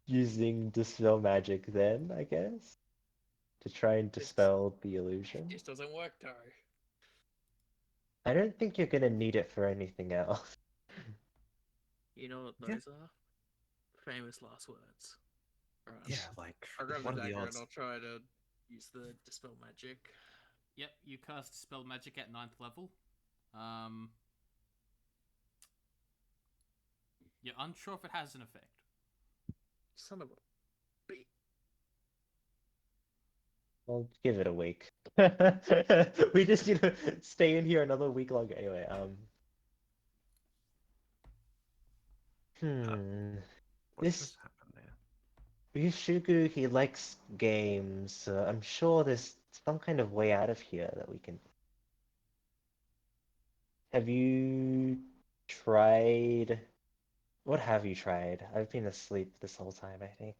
using dispel magic then, I guess, to try and dispel the illusion. It just doesn't work, Taro. I don't think you're gonna need it for anything else. You know what Yeah. those are? Famous last words. Alright. Yeah, like, I'll grab what the are the dagger and odds? I'll try to use the dispel magic. Yep, you cast Dispel Magic at 9th level. You're unsure if it has an effect. Son of a bitch. I'll give it a week. We just need to stay in here another week longer. Anyway, What This just happened there? Yushugu, he likes games, so I'm sure there's some kind of way out of here that we can. Have you tried? What have you tried? I've been asleep this whole time, I think.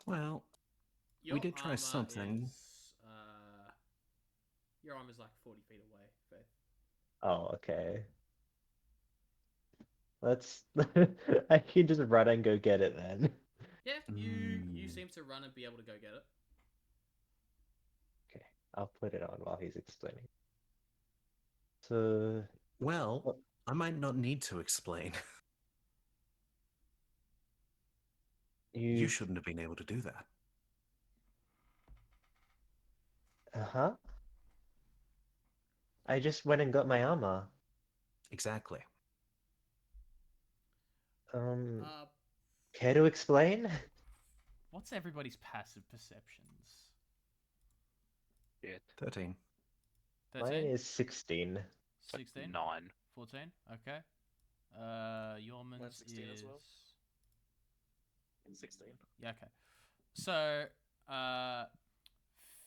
Well, Your did try armor something. Is, your armor's like 40 feet away, Faith. Oh, okay. Let's. I can just run and go get it then. Yeah, you Mm. seem to run and be able to go get it. Okay, I'll put it on while he's explaining. So, Well, What? I might not need to explain. You you. shouldn't have been able to do that. Uh-huh. I just went and got my armor. Exactly. Uh, Care to explain? what's everybody's passive perceptions? Shit. 13. Mine 13? is 16. 16? 9. 14? Okay. Yorman's Mine's 16 is... as well. 16. Yeah, okay. So,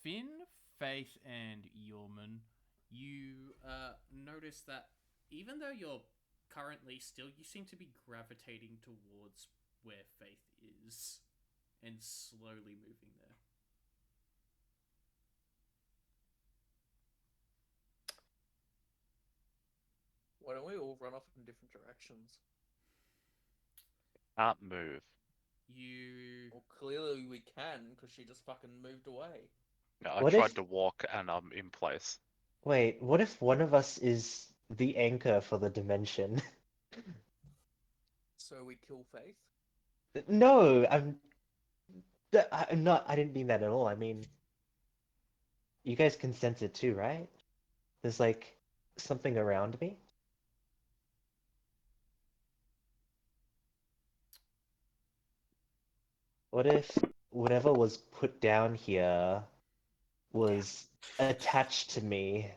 Finn, Faith, and Yorman, you notice that even though you're currently still, you seem to be gravitating towards where Faith is and slowly moving there. Why don't we all run off in different directions? Can't move. You... Well, clearly we can, because she just fucking moved away. No, I What tried if- to walk and I'm in place. Wait, what if one of us is the anchor for the dimension? So we kill Faith? No, I'm not. I didn't mean that at all. I mean, you guys can sense it too, right? There's like something around me. What if whatever was put down here was attached to me?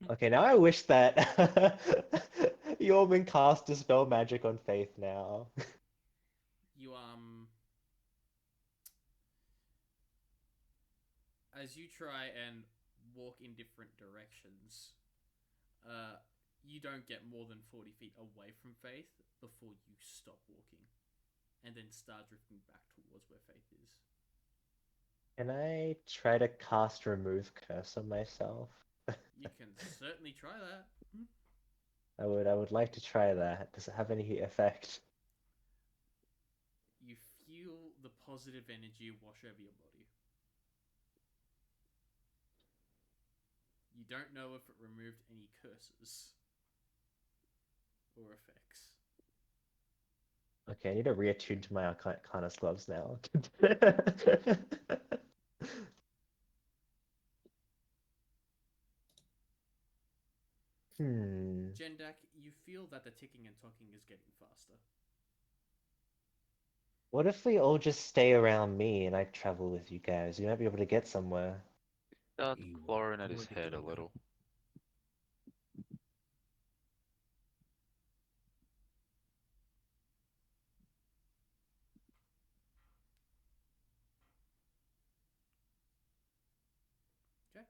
Okay, now I wish that Yorman cast Dispel Magic on Faith now. You, as you try and walk in different directions, you don't get more than 40 feet away from Faith before you stop walking and then start drifting back towards where Faith is. Can I try to cast Remove Curse on myself? You can certainly try that. I would like to try that. Does it have any effect? You feel the positive energy wash over your body. You don't know if it removed any curses or effects. Okay, I need to reattune to my Arcanus gloves now. Jendak, you feel that the ticking and talking is getting faster. What if we all just stay around me and I travel with you guys? You might be able to get somewhere. Start You clawing at his already head a doing that. little. Okay.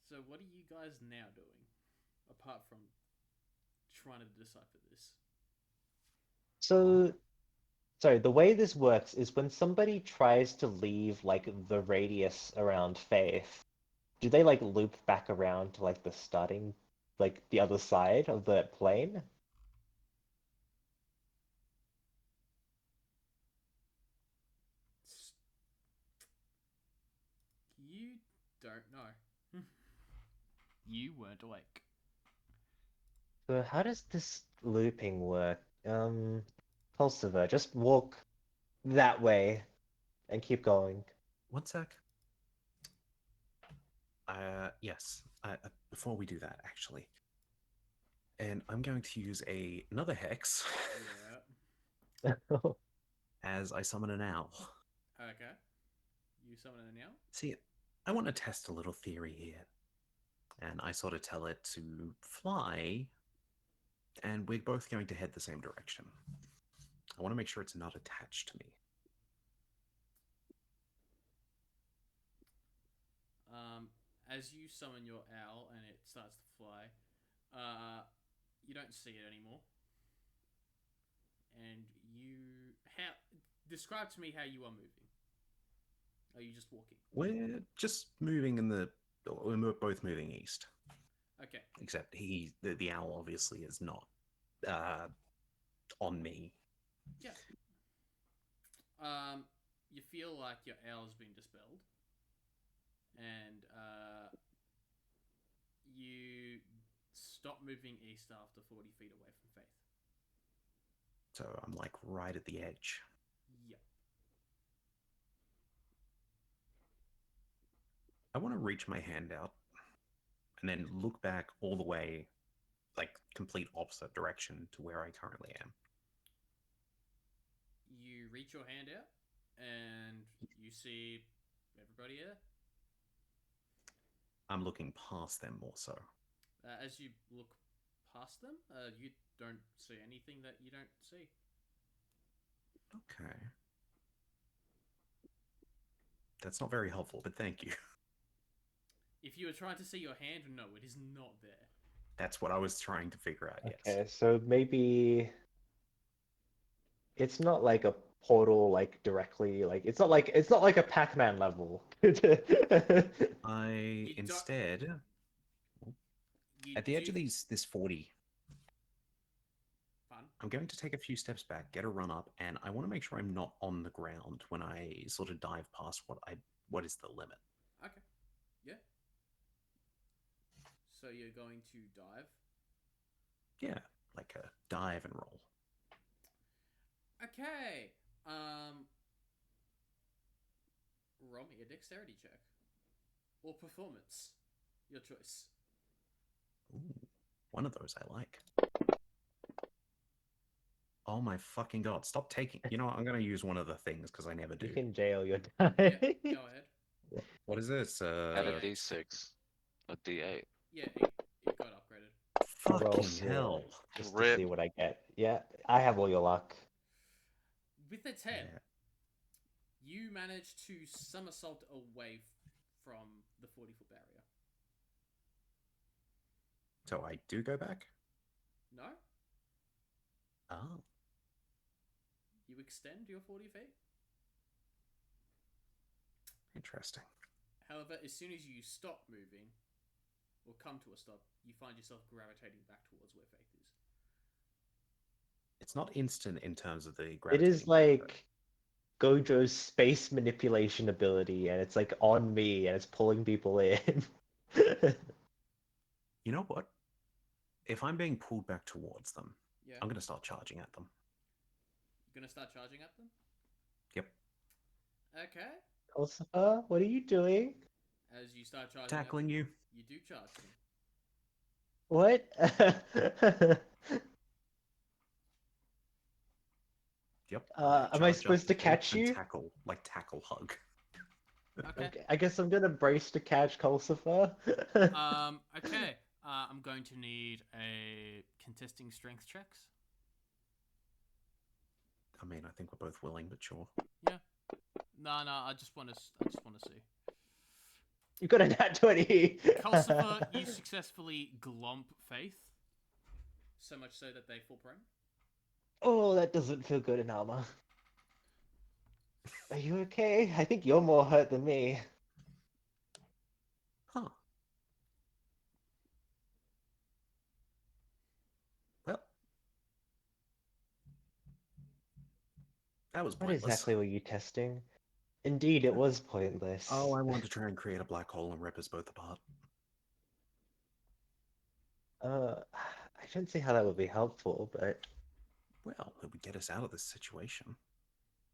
So what are you guys now doing, apart from trying to decipher this? So, sorry, the way this works is when somebody tries to leave like the radius around Faith, do they like loop back around to like the starting, like the other side of the plane? You don't know. You weren't awake. So how does this looping work? Pulsiver, just walk that way and keep going. One sec. Yes. Before we do that, actually. And I'm going to use another hex Yeah. as I summon an owl. Okay. You summon it now? See, I want to test a little theory here. And I sort of tell it to fly, and we're both going to head the same direction. I want to make sure it's not attached to me. as you summon your owl and it starts to fly, you don't see it anymore. And describe to me how you are moving. Are you just walking? We're just moving we're both moving east. Okay. Except the owl obviously is not on me. Yeah. You feel like your owl's been dispelled, and you stop moving east after 40 feet away from Faith. So I'm like right at the edge. Yep. I want to reach my hand out and then look back all the way, like complete opposite direction to where I currently am. You reach your hand out, and you see everybody there. I'm looking past them more so. As you look past them, you don't see anything that you don't see. Okay. That's not very helpful, but thank you. If you were trying to see your hand, no, it is not there. That's what I was trying to figure out, yes. Okay, so maybe it's not like a portal like directly like it's not like a Pac-Man level. I instead at the edge of this 40. Fun. I'm going to take a few steps back, get a run up, and I want to make sure I'm not on the ground when I sort of dive past what is the limit. Okay. Yeah. So you're going to dive? Yeah, like a dive and roll. Okay. Roll me a dexterity check. Or performance. Your choice. Ooh, one of those I like. Oh my fucking god, stop taking... You know what, I'm going to use one of the things because I never do. You can jail your Yeah, die. go ahead. What is this? Add a D8. d6. A d8. Yeah, it got upgraded. Fucking Roll for hell. Just to Rip. see what I get. Yeah, I have all your luck. With a 10, Yeah. you manage to somersault away from the 40-foot barrier. So I do go back? No? Oh. You extend your 40 feet. Interesting. However, as soon as you stop moving, or come to a stop, you find yourself gravitating back towards where Faith is. It's not instant in terms of the It gravity. is like Gojo's space manipulation ability, and it's like on me, and it's pulling people in. You know what? If I'm being pulled back towards them, Yeah. I'm going to start charging at them. You're going to start charging at them? Yep. Okay. Kosovo, what are you doing? As you start charging Tackling at them, you. you do charge them. What? Yep. Am I charge supposed up to catch and you? tackle hug. Okay. Okay, I guess I'm gonna brace to catch Kosovo. Okay. I'm going to need a contesting strength checks. I mean, I think we're both willing, but sure. No, I just want to see. You got a nat 20. Kosovo, you successfully glomp Faith. So much so that they fall prone. Oh, that doesn't feel good in armor. Are you okay? I think you're more hurt than me. Huh. Well, that was What pointless. exactly were you testing? Indeed, it was pointless. Oh, I wanted to try and create a black hole and rip us both apart. I shouldn't see how that would be helpful, but Well, it would get us out of this situation.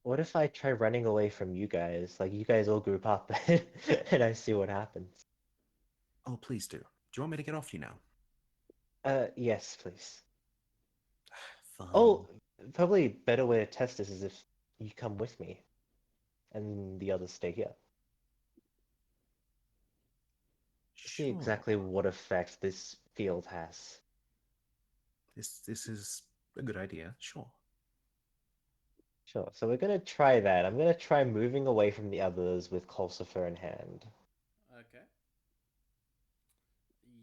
what if I try running away from you guys? Like, you guys all group up and I see what happens. Oh, please do. Do you want me to get off you now? Yes, please. Fine. Oh, probably a better way to test this is if you come with me and the others stay here. See Sure. exactly what effect this field has. This is a good idea. Sure. Sure, so we're gonna try that. I'm gonna try moving away from the others with Colcifer in hand. Okay.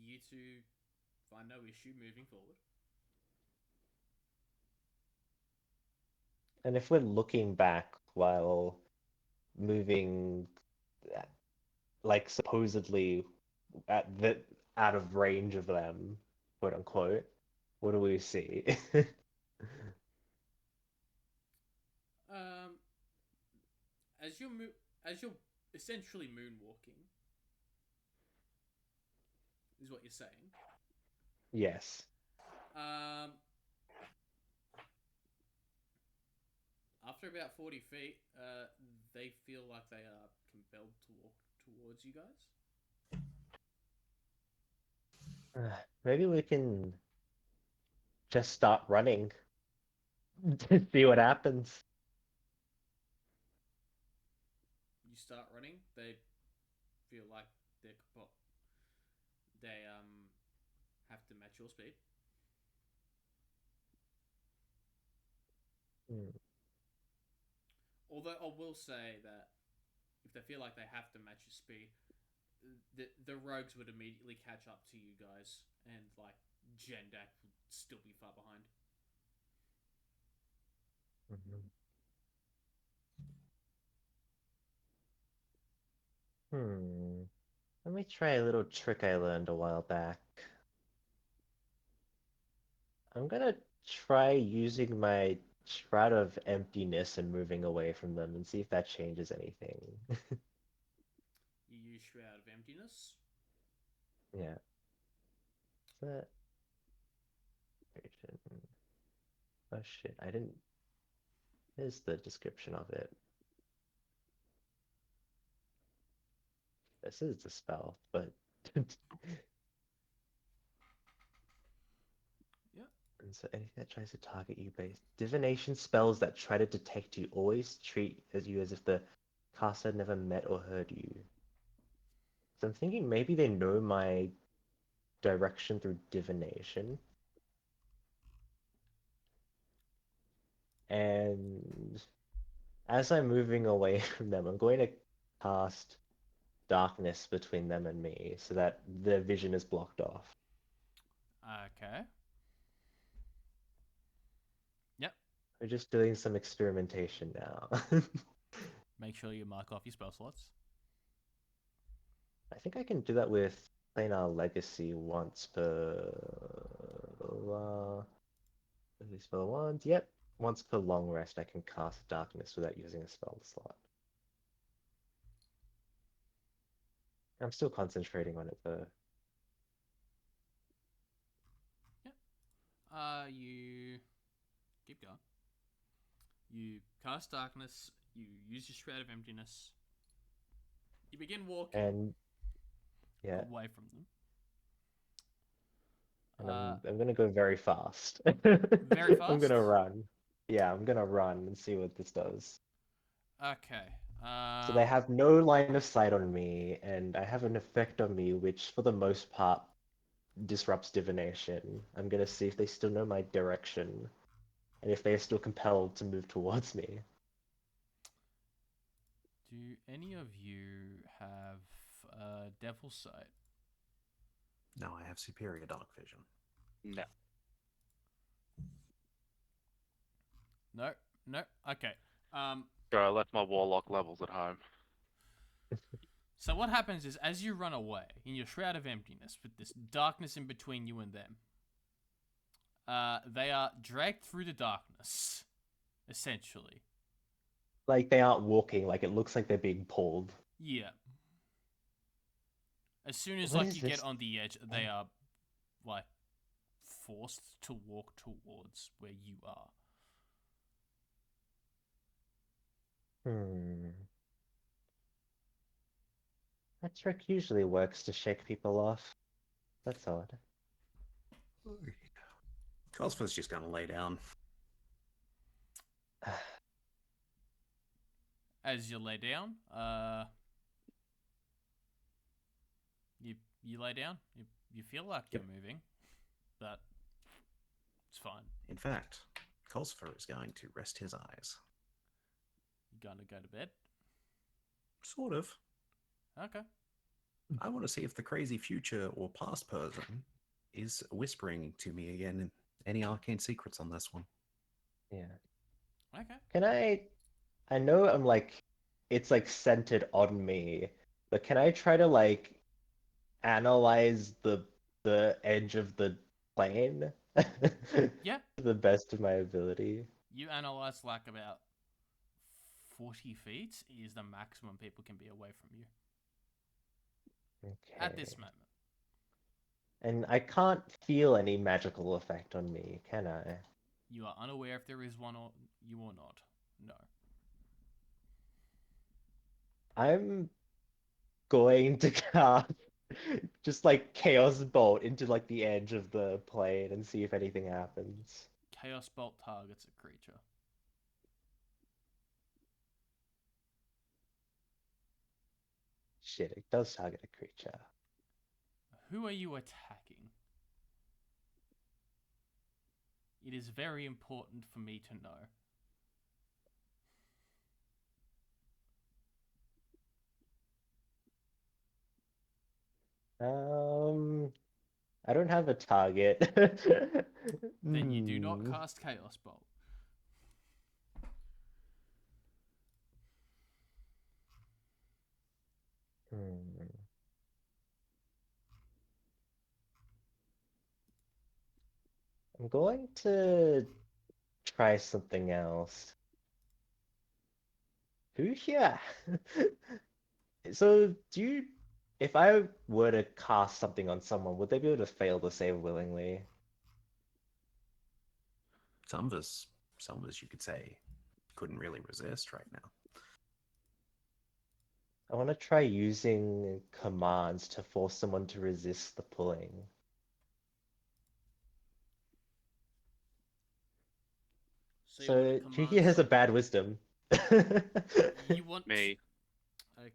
you to find no issue moving forward. And if we're looking back while moving, like supposedly out of range of them, quote unquote, what do we see? Um, as you're essentially moonwalking, is what you're saying. Yes. After about 40 feet, they feel like they are compelled to walk towards you guys. Maybe we can just start running to see what happens. You start running. They feel like they have to match your speed. Although I will say that if they feel like they have to match your speed, the rogues would immediately catch up to you guys, and like Jendak would still be far behind. Let me try a little trick I learned a while back. I'm gonna try using my Shroud of Emptiness and moving away from them and see if that changes anything. You use Shroud of Emptiness. Yeah. Is that... Oh shit, I didn't... Here's the description of it. This is the spell, but... And so anything that tries to target you based divination spells that try to detect you always treat you as if the caster never met or heard you. So I'm thinking maybe they know my direction through divination. And as I'm moving away from them, I'm going to cast darkness between them and me so that their vision is blocked off. Okay. Yep. We're just doing some experimentation now. Make sure you mark off your spell slots. I think I can do that with Planar Legacy once per... spell once. Yep. Once per long rest, I can cast darkness without using a spell slot. I'm still concentrating on it though. Yep. You keep going. You cast darkness. You use your Shroud of Emptiness. You begin walking And yeah, away from them. and I'm gonna go very fast. Very fast? I'm gonna run. Yeah, I'm gonna run and see what this does. Okay. So they have no line of sight on me, and I have an effect on me which, for the most part, disrupts divination. I'm gonna see if they still know my direction, and if they are still compelled to move towards me. Do any of you have Devil's Sight? No, I have superior dark vision. No. No. No. Okay. Sure, I left my warlock levels at home. So what happens is, as you run away in your Shroud of Emptiness, with this darkness in between you and them, they are dragged through the darkness, essentially. Like they aren't walking, like it looks like they're being pulled. Yeah. As soon as What like is you this? get on the edge, they are like forced to walk towards where you are. That trick usually works to shake people off. That's odd. Cosmo's just gonna lay down. As you lay down, you lay down. You feel like you're moving, but it's fine. In fact, Cosfer is going to rest his eyes. You gonna go to bed? Sort of. Okay. I want to see if the crazy future or past person is whispering to me again. Any arcane secrets on this one? Yeah. Okay. Can I know I'm like it's like centered on me, but can I try to like analyze the edge of the plane Yeah. to the best of my ability? You analyze like about 40 feet is the maximum people can be away from you Okay. at this moment. And I can't feel any magical effect on me, can I? You are unaware if there is one or you or not. No. I'm going to cast just like Chaos Bolt into like the edge of the plane and see if anything happens. Chaos Bolt targets a creature. Shit, it does target a creature. Who are you attacking? It is very important for me to know. I don't have a target. Then you do not Hmm. cast Chaos Bolt. Hmm. I'm going to try something else. Who here? So, if I were to cast something on someone, would they be able to fail to save willingly? Some of us, you could say, couldn't really resist right now. I want to try using commands to force someone to resist the pulling. So you want So, to who command here has a someone. bad wisdom? You want Me, Okay.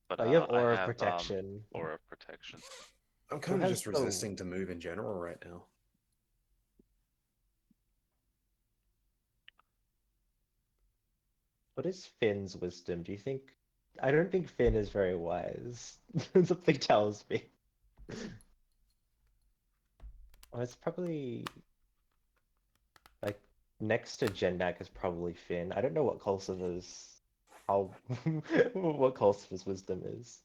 but Oh, you have I aura of have protection. aura of protection. I'm Who kind of has just the resisting to move in general right now. What is Finn's wisdom? Do you think? I don't think Finn is very wise. Something tells me. Oh, it's probably like next to Jendak is probably Finn. I don't know what Kolsiva's how what Kolsiva's wisdom is.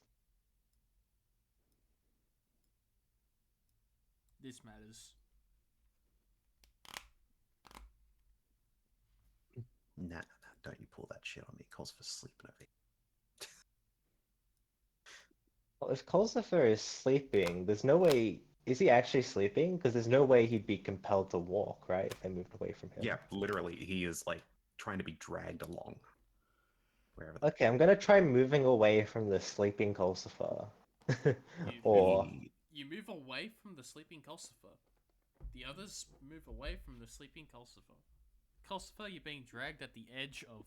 This matters. Nah, don't you pull that shit on me. Calls for sleeping over here. Well, if Kolsiva is sleeping, there's no way. Is he actually sleeping? Because there's no way he'd be compelled to walk, right? If I moved away from him. Yeah, literally, he is like trying to be dragged along. Wherever. Okay, I'm gonna try moving away from the sleeping Kolsiva. Or You move away from the sleeping Calcifer. The others move away from the sleeping Calcifer. Calcifer, you're being dragged at the edge of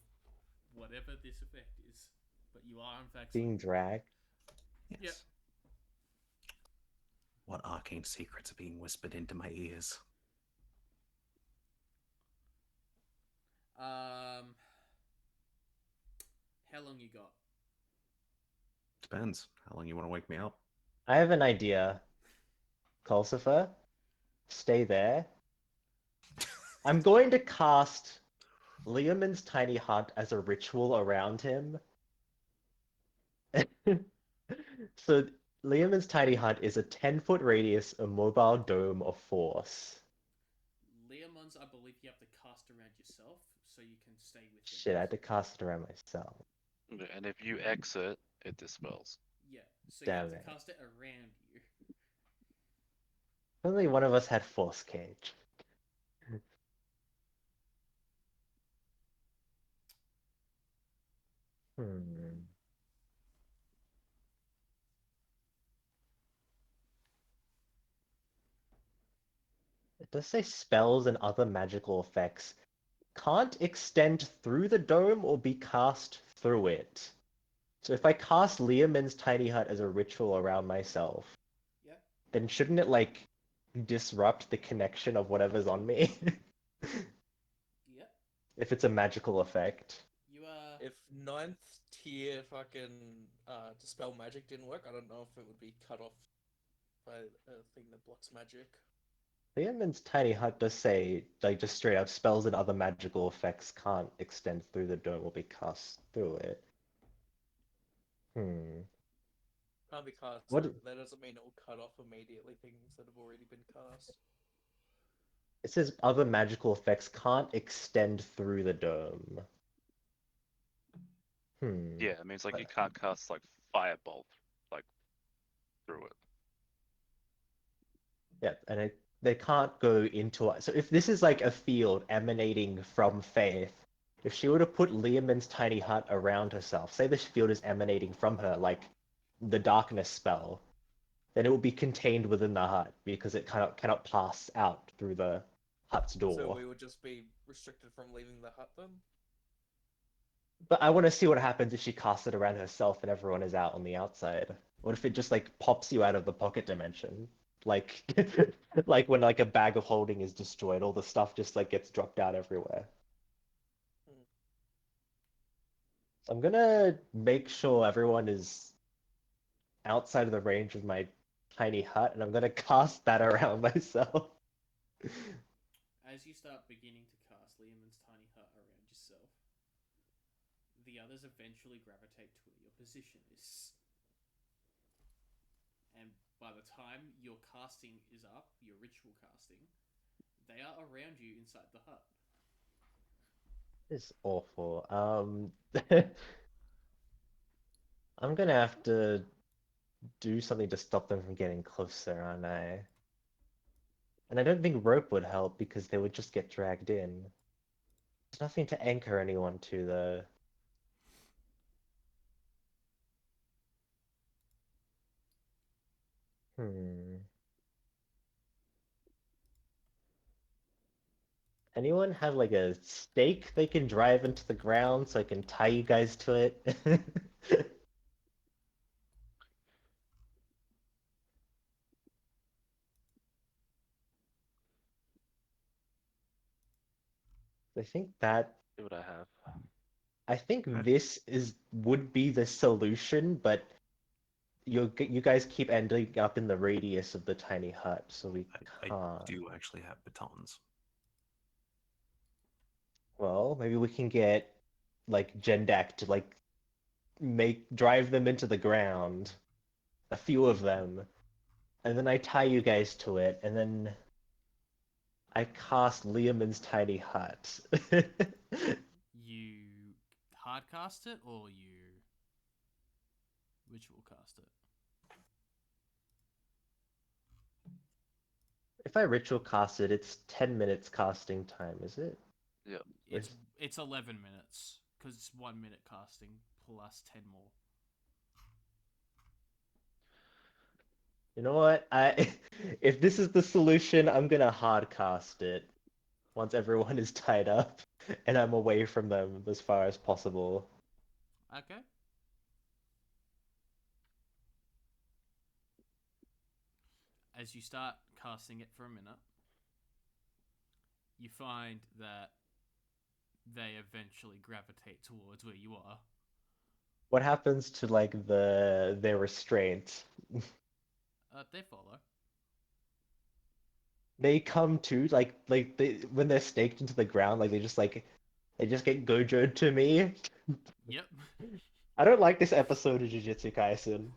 whatever this effect is, but you are in fact being dragged. Yes. Yep. What arcane secrets are being whispered into my ears? How long you got? Depends. How long you want to wake me up? I have an idea. Kolsifa, stay there. I'm going to cast Liamon's Tiny Hunt as a ritual around him. So Liamon's Tiny Hunt is a 10-foot radius immobile dome of force. Leomons, I believe you have to cast around yourself, so you can stay within. Shit, I had to cast it around myself. And if you exit, it dispels. Yeah, so Damn you have it. to cast it around you. Only one of us had Force Cage. Hmm. It does say spells and other magical effects can't extend through the dome or be cast through it. So if I cast Liamon's Tiny Hut as a ritual around myself, Yeah. then shouldn't it like disrupt the connection of whatever's on me? Yep. If it's a magical effect. You are. If ninth tier fucking dispel magic didn't work. I don't know if it would be cut off by a thing that blocks magic. Leomund's tiny hut does say, like, just straight up, spells and other magical effects can't extend through the dome or be cast through it. Can't be cast. What- Through. That doesn't mean it will cut off immediately things that have already been cast. It says other magical effects can't extend through the dome. Yeah, it means like you can't cast like firebolt like through it. Yeah, and they can't go into it. So if this is like a field emanating from Faith, if she were to put Leomund's tiny hut around herself, say this field is emanating from her, like the darkness spell, then it will be contained within the hut because it cannot pass out through the hut's door. So we would just be restricted from leaving the hut then? But I want to see what happens if she casts it around herself and everyone is out on the outside. What if it just like pops you out of the pocket dimension? Like like when like a bag of holding is destroyed, all the stuff just like gets dropped out everywhere. So I'm gonna make sure everyone is outside of the range of my tiny hut, and I'm gonna cast that around myself. As you start beginning to cast Leomund's tiny hut around yourself, the others eventually gravitate to where your position is. And by the time your casting is up, your ritual casting, they are around you inside the hut. It's awful. I'm gonna have to do something to stop them from getting closer, aren't I? And I don't think rope would help because they would just get dragged in. There's nothing to anchor anyone to, though. Anyone have like a stake they can drive into the ground so I can tie you guys to it? I think that See what I have. I think Okay. this would be the solution, but you guys keep ending up in the radius of the tiny hut, so we I can't. do actually have batons. Well, maybe we can get like Jendak to like drive them into the ground, a few of them, and then I tie you guys to it, and then I cast Leomund's tiny hut. You hard cast it or you ritual cast it? If I ritual cast it, it's 10 minutes casting time, is it? Yep. It's 11 minutes because it's 1 minute casting plus 10 more. You know what? If this is the solution, I'm gonna hard cast it once everyone is tied up and I'm away from them as far as possible. Okay. As you start casting it for a minute, you find that they eventually gravitate towards where you are. What happens to like their restraint? They follow. They come to like when they're staked into the ground, like they just get gojoed to me. Yep. I don't like this episode of Jujutsu Kaisen.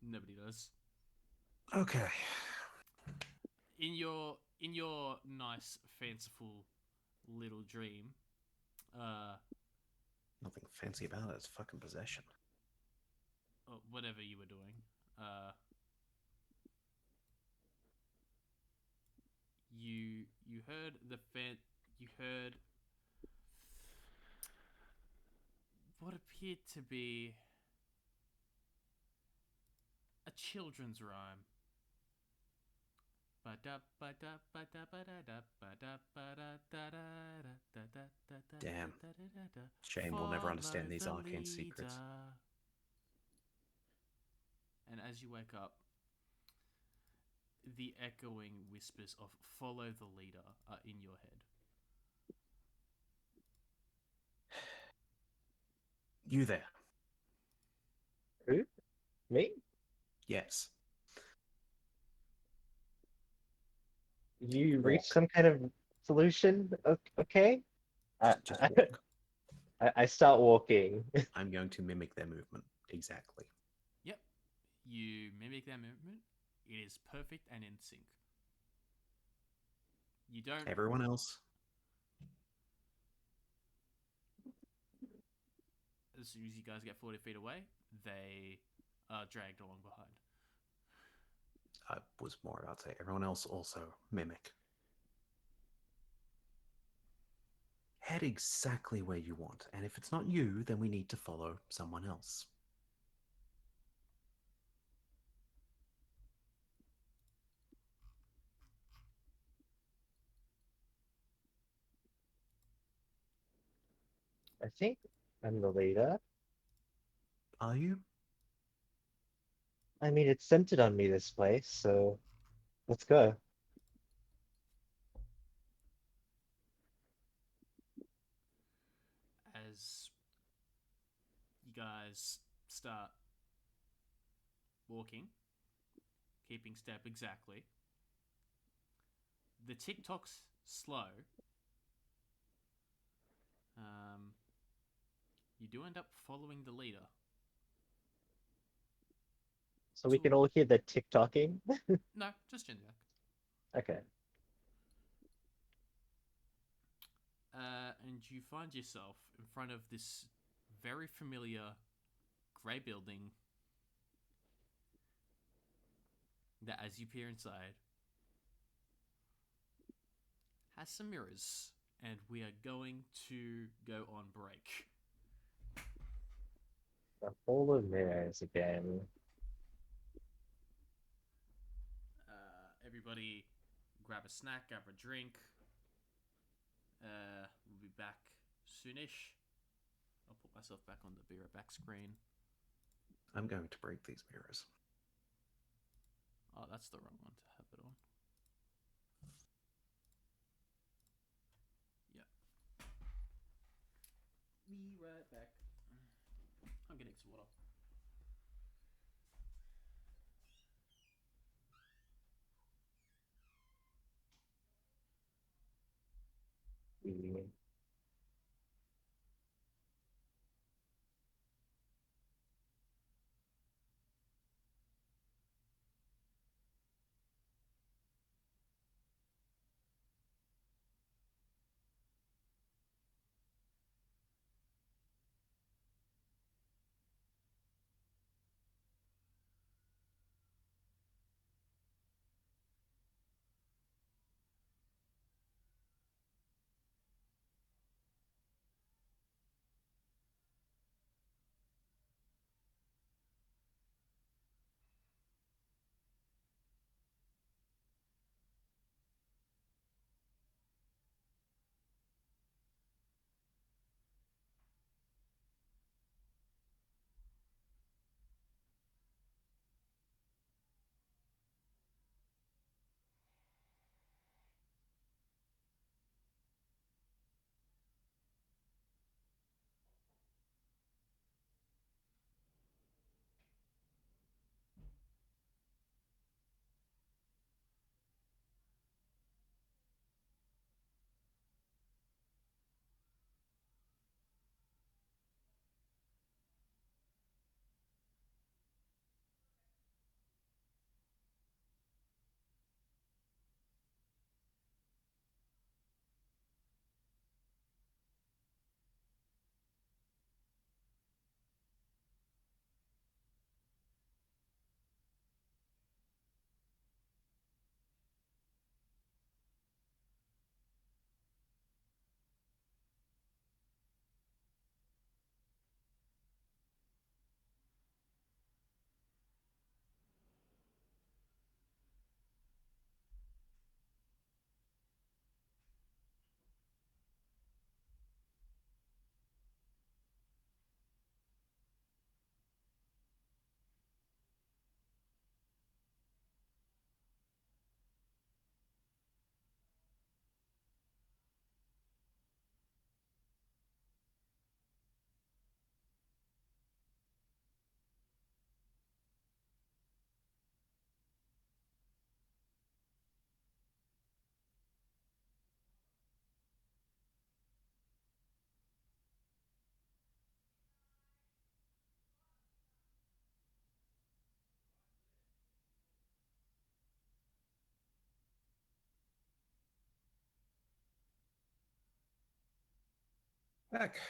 Nobody does. Okay. In your nice fanciful little dream, Nothing fancy about it. It's fucking possession. or whatever you were doing, you heard you heard what appeared to be a children's rhyme. Damn. Shame we'll never understand these arcane secrets. And as you wake up, the echoing whispers of "follow the leader" are in your head. You there? Who? Me? Yes. You Walk. reached some kind of solution? Okay. Just walk. I start walking. I'm going to mimic their movement. Exactly. Yep. You mimic their movement. It is perfect and in sync. You don't. Everyone else, As soon as you guys get 40 feet away, they are dragged along behind. I was more about to say, everyone else also mimic. Head exactly where you want, and if it's not you, then we need to follow someone else. I think I'm the leader. Are you? I mean, it's centered on me, this place, so let's go. As you guys start walking, keeping step exactly, the TikTok's slow. You do end up following the leader. So we can all hear the tick-tocking? No, just Jinjak. Okay. And you find yourself in front of this very familiar grey building that, as you peer inside, has some mirrors, and we are going to go on break. The whole of mirrors again. Everybody grab a snack, grab a drink. We'll be back soonish. I'll put myself back on the be right back screen. I'm going to break these mirrors. Oh, that's the wrong one to have it on. Yeah. Be right back. I'm getting some water. Mm. Back.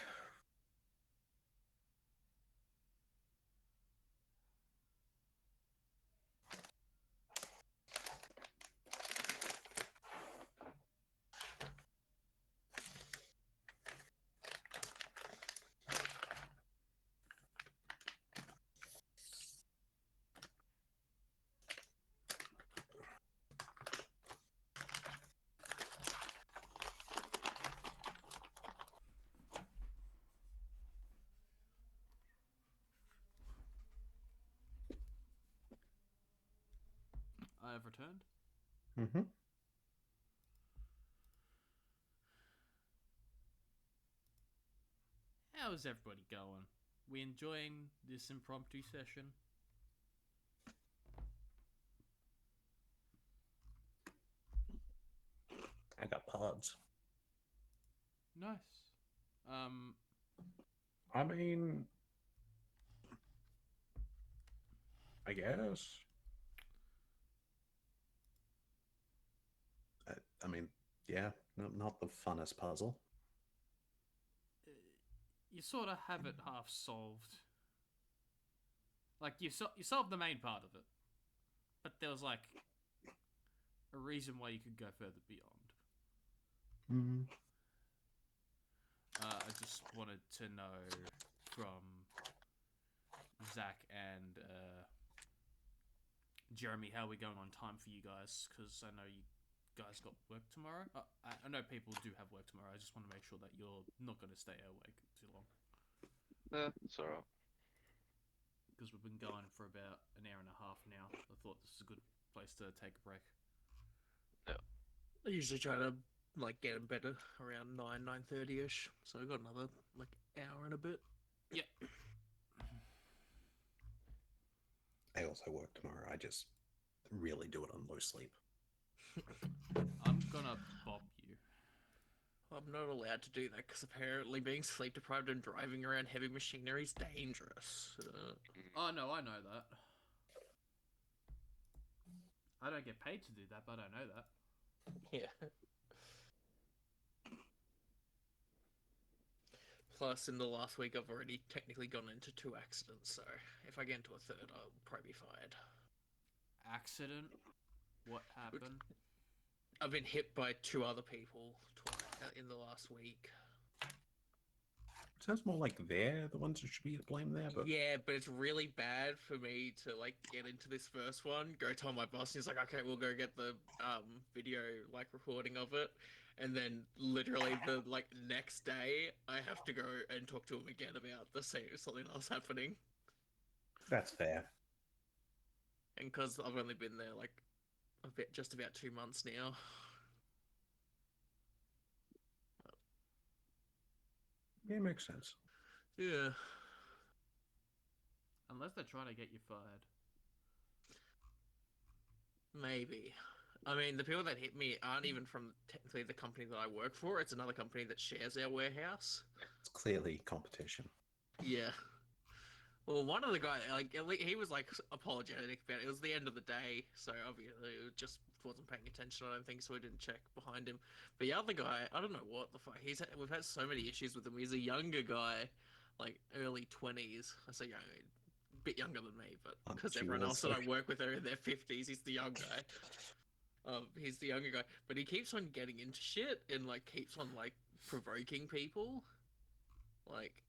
I have returned. Mm-hmm. How is everybody going? We enjoying this impromptu session? I got pods. Nice. I mean, I guess. I mean, yeah, not the funnest puzzle. You sort of have it half solved. Like you solved the main part of it, but there was like a reason why you could go further beyond. Mm. I just wanted to know from Zach and Jeremy how we're going on time for you guys, because I know you guys got work tomorrow. I know people do have work tomorrow. I just want to make sure that you're not going to stay awake too long, It's alright. because we've been going for about an hour and a half now. I thought this is a good place to take a break. I usually try to like get in bed around 9:30ish. So I've got another like hour and a bit. Yeah. I also work tomorrow. I just really do it on low sleep. I'm gonna bop you. I'm not allowed to do that because apparently being sleep deprived and driving around heavy machinery is dangerous. Oh no, I know that. I don't get paid to do that, but I know that. Yeah. Plus, in the last week, I've already technically gone into 2 accidents, so if I get into a third, I'll probably be fired. Accident? What happened? I've been hit by 2 other people in the last week. Sounds more like they're the ones who should be to blame there, but Yeah, but it's really bad for me to like get into this first one, go tell my boss, and he's like, okay, we'll go get the video like recording of it. And then literally the like next day I have to go and talk to him again about the same something else happening. that's fair. And because I've only been there like a bit, just about 2 months now. Yeah, makes sense. Yeah. Unless they're trying to get you fired. Maybe. I mean, the people that hit me aren't even from technically the company that I work for. It's another company that shares our warehouse. It's clearly competition. Yeah. Well, one of the guys, like, he was like apologetic about it. It was the end of the day, so obviously it just wasn't paying attention. I don't think so. He didn't check behind him. But the other guy, I don't know what the fuck. We've had so many issues with him. He's a younger guy, like early 20s. I say young, a bit younger than me, but Aren't because you everyone else that I also? work with are in their 50s, he's the young guy. He's the younger guy, but he keeps on getting into shit and like keeps on like provoking people. Like,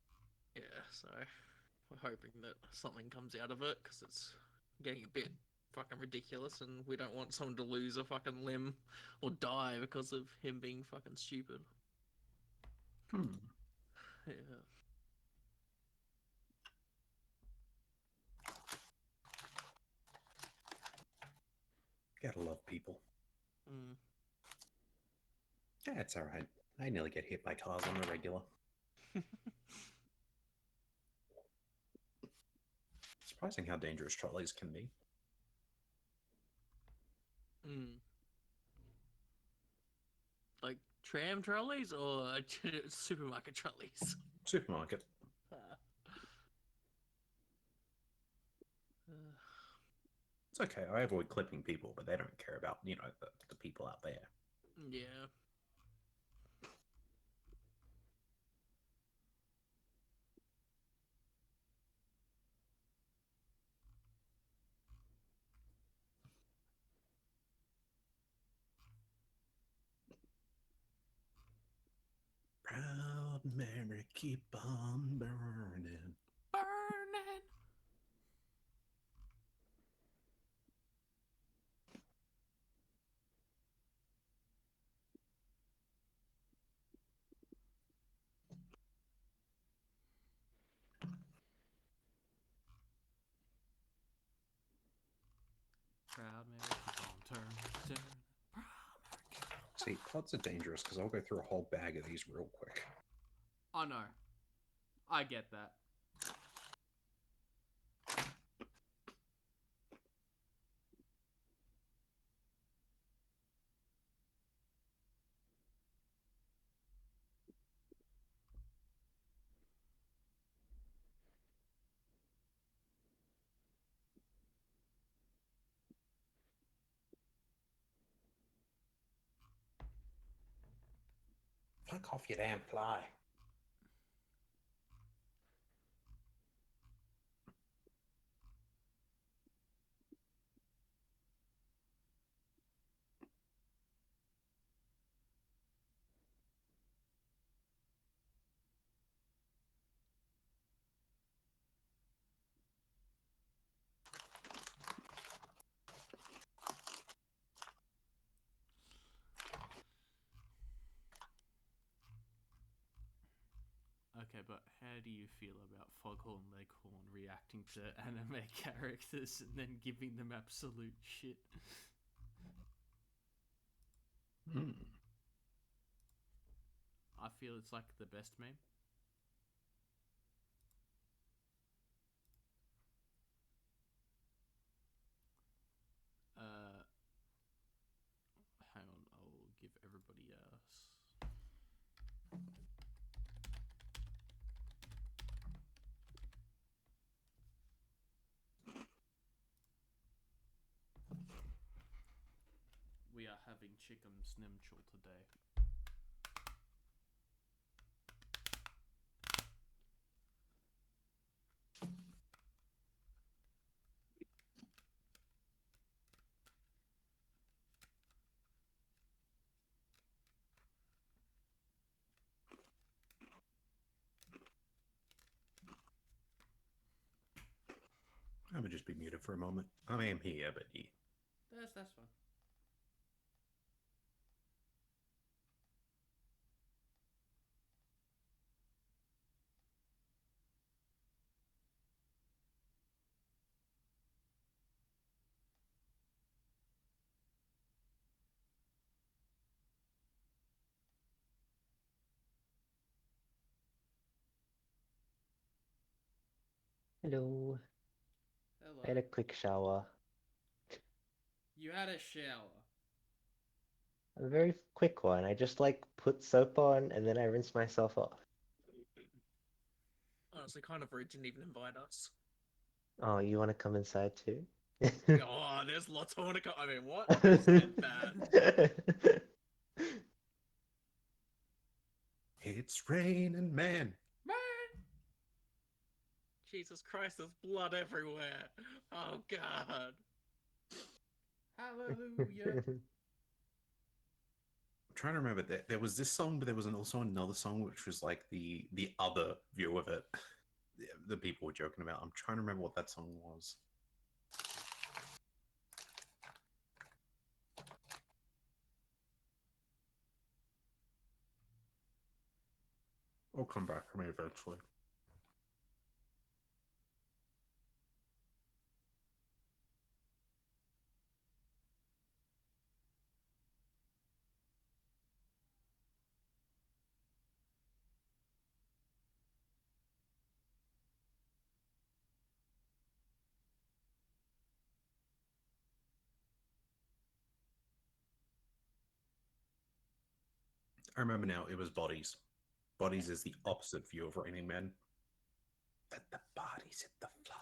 yeah. So we're hoping that something comes out of it because it's getting a bit fucking ridiculous, and we don't want someone to lose a fucking limb or die because of him being fucking stupid. Hmm. Yeah. Gotta love people. Mm. Yeah, it's alright. I nearly get hit by cars on the regular. Surprising how dangerous trolleys can be. Mm. Like tram trolleys or supermarket trolleys? Supermarket. It's okay. I avoid clipping people, but they don't care about, the people out there. Yeah. Mary, keep on burning. Burning. Proud Mary, keep on turning. Proud Mary, keep on. See, pods are dangerous because I'll go through a whole bag of these real quick. Oh no, I get that. Fuck off, you damn fly. Okay, but how do you feel about Foghorn Leghorn reacting to anime characters and then giving them absolute shit? I feel it's like the best meme. Hang on, I'll give everybody else. We are having chicken snimchel today. I would just be muted for a moment. I am here, but yeah. That's fine. Hello. Hello. I had a quick shower. You had a shower. A very quick one. I just like put soap on and then I rinse myself off. Honestly, kind of rude, didn't even invite us. Oh, you want to come inside too? Oh, there's lots I want to go. I mean, what? I just said that. It's raining, man. Man! Jesus Christ, there's blood everywhere. Oh, God. Hallelujah. I'm trying to remember that there was this song, but there was also another song which was like the other view of it. The people were joking about. I'm trying to remember what that song was. It'll come back to me eventually. I remember now, it was Bodies. Bodies is the opposite view of Raining Men. Let the bodies hit the floor.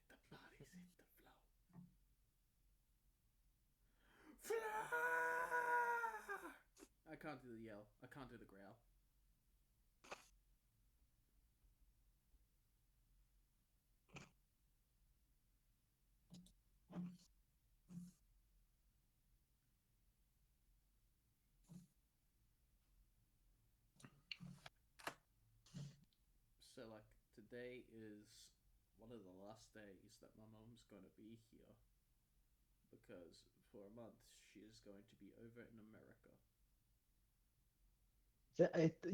Let the bodies hit the floor. I can't do the yell. I can't do the growl. like today is one of the last days that my mom's gonna be here because for a month she is going to be over in America.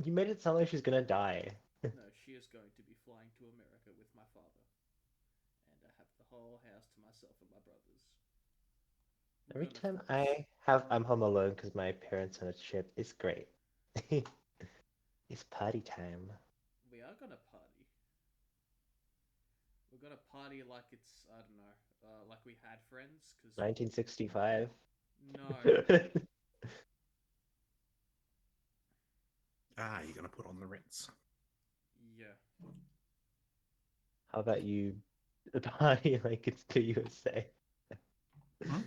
You made it sound like she's gonna die. No, she is going to be flying to America with my father, and I have the whole house to myself and my brothers. Every Gonna time finish. I'm home alone because my parents on a trip, it's great. It's party time. We are gonna party. We're gonna party like it's I don't know, like we had friends. Cause 1965. no, Ah, you're gonna put on the Ritz. yeah, How about you party like it's the USA? Hmm?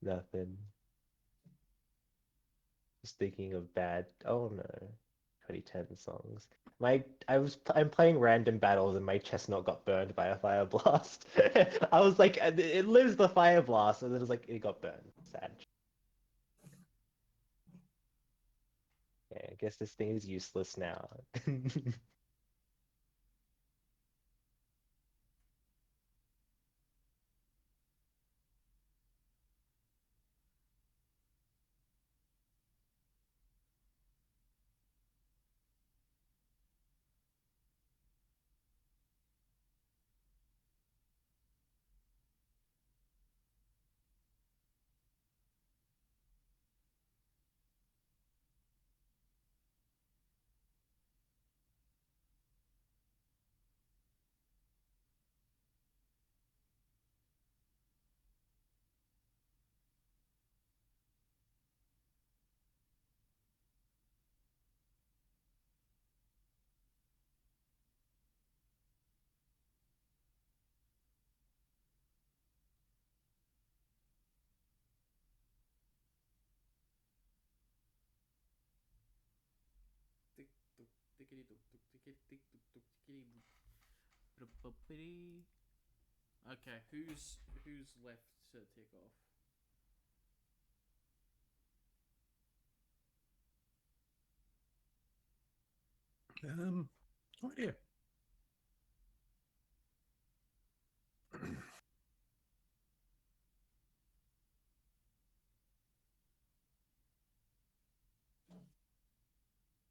Nothing. Just thinking of bad. Oh no, 2010 songs. I'm playing random battles and my chestnut got burned by a fire blast. I was like, it lives the fire blast, and then it was like it got burned. Sad. Yeah, I guess this thing is useless now. tick tock tickety tock tock tickety tick tock tock tickety. Okay, who's left to tick off? No idea.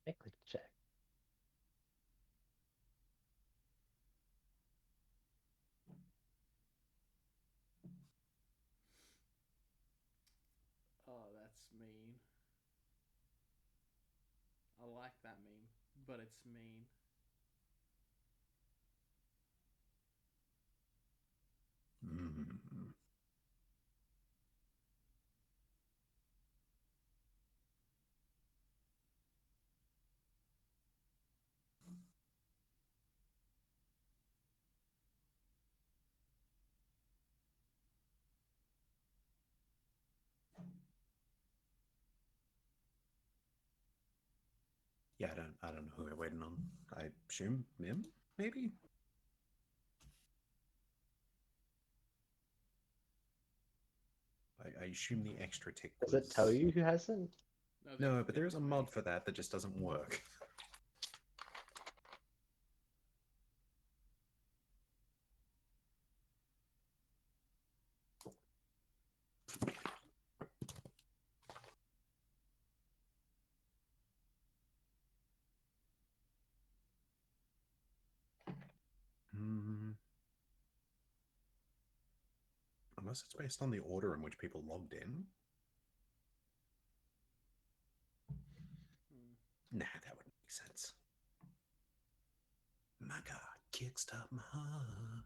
I click check. Oh, that's mean. I like that meme, but it's mean. Mm. Yeah, I don't know who we're waiting on. I assume Mim, maybe? I assume the extra tick Does was... it tell you who hasn't? No, but there is a mod for that that just doesn't work. Hmm. Unless it's based on the order in which people logged in. Nah, that wouldn't make sense. My God, kickstart my heart.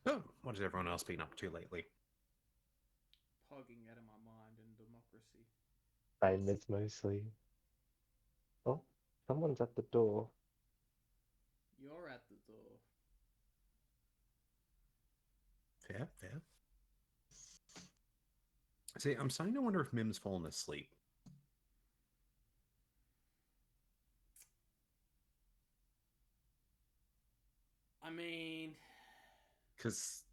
Oh, what has everyone else been up to lately? Pogging out of my mind in democracy. Kindness mostly. Oh, someone's at the door. You're at the door. Fair, fair. See, I'm starting to wonder if Mim's fallen asleep. I mean, Because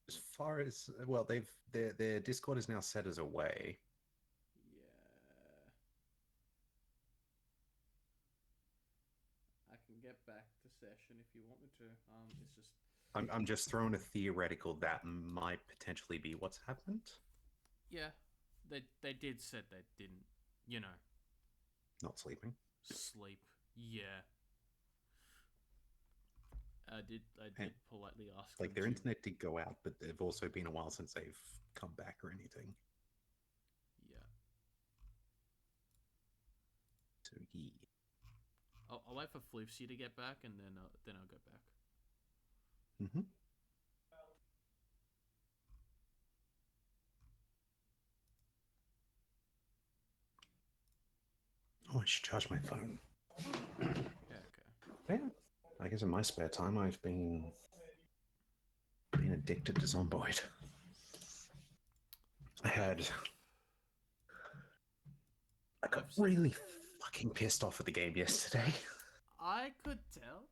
as far as well, their Discord is now set as away. Yeah. I can get back to session if you want me to. It's just I'm just throwing a theoretical that might potentially be what's happened. yeah. They did said they didn't, you know, Not sleeping. sleep. Yeah. I did Hey, politely ask Like them their to. internet did go out, but they've also been a while since they've come back or anything. Yeah. So yeah. I'll wait for Floofsy to get back and then I'll go back. Mm-hmm. Oh, I should charge my phone. Yeah, okay. Yeah. I guess in my spare time, I've been addicted to Zomboid. I got I've s- really fucking pissed off at the game yesterday. I could tell.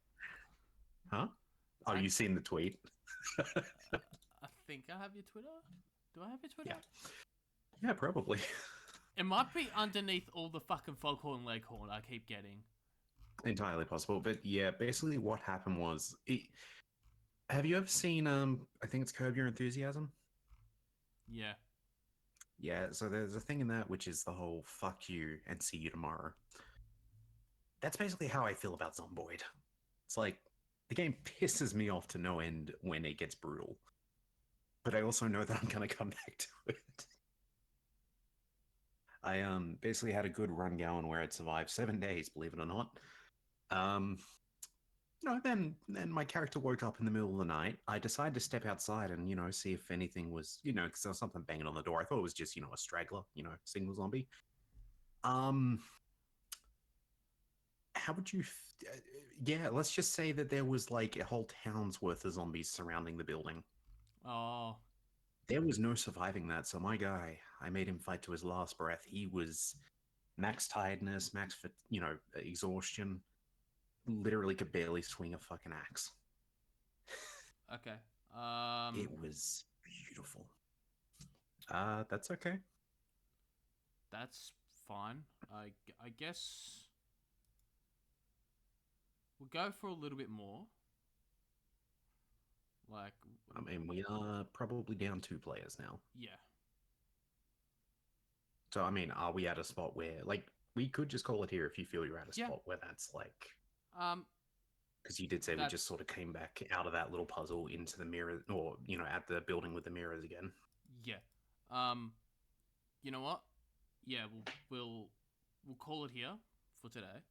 Huh? Oh, I- you seen the tweet? I think I have your Twitter. Do I have your Twitter? Yeah, probably. It might be underneath all the fucking foghorn leghorn I keep getting. Entirely possible. But yeah, basically what happened was... have you ever seen, I think it's Curb Your Enthusiasm? Yeah. Yeah, so there's a thing in that which is the whole fuck you and see you tomorrow. That's basically how I feel about Zomboid. It's like, the game pisses me off to no end when it gets brutal. But I also know that I'm going to come back to it. I basically had a good run going where it survived 7 days, believe it or not. Then my character woke up in the middle of the night. I decided to step outside and, see if anything was, because there was something banging on the door. I thought it was just, a straggler, single zombie. How would you... yeah, let's just say that there was like a whole town's worth of zombies surrounding the building. Oh. There was no surviving that, so my guy, I made him fight to his last breath. He was max tiredness, max, exhaustion. Literally could barely swing a fucking axe. Okay. It was beautiful. That's okay. That's fine. I guess we'll go for a little bit more. Like, I mean, we are probably down 2 players now. yeah. So, I mean, are we at a spot where, like, we could just call it here if you feel you're at a Yeah. spot where that's like... because you did say we That's- just sort of came back out of that little puzzle into the mirror, or, at the building with the mirrors again. Yeah. You know what? Yeah, we'll call it here for today.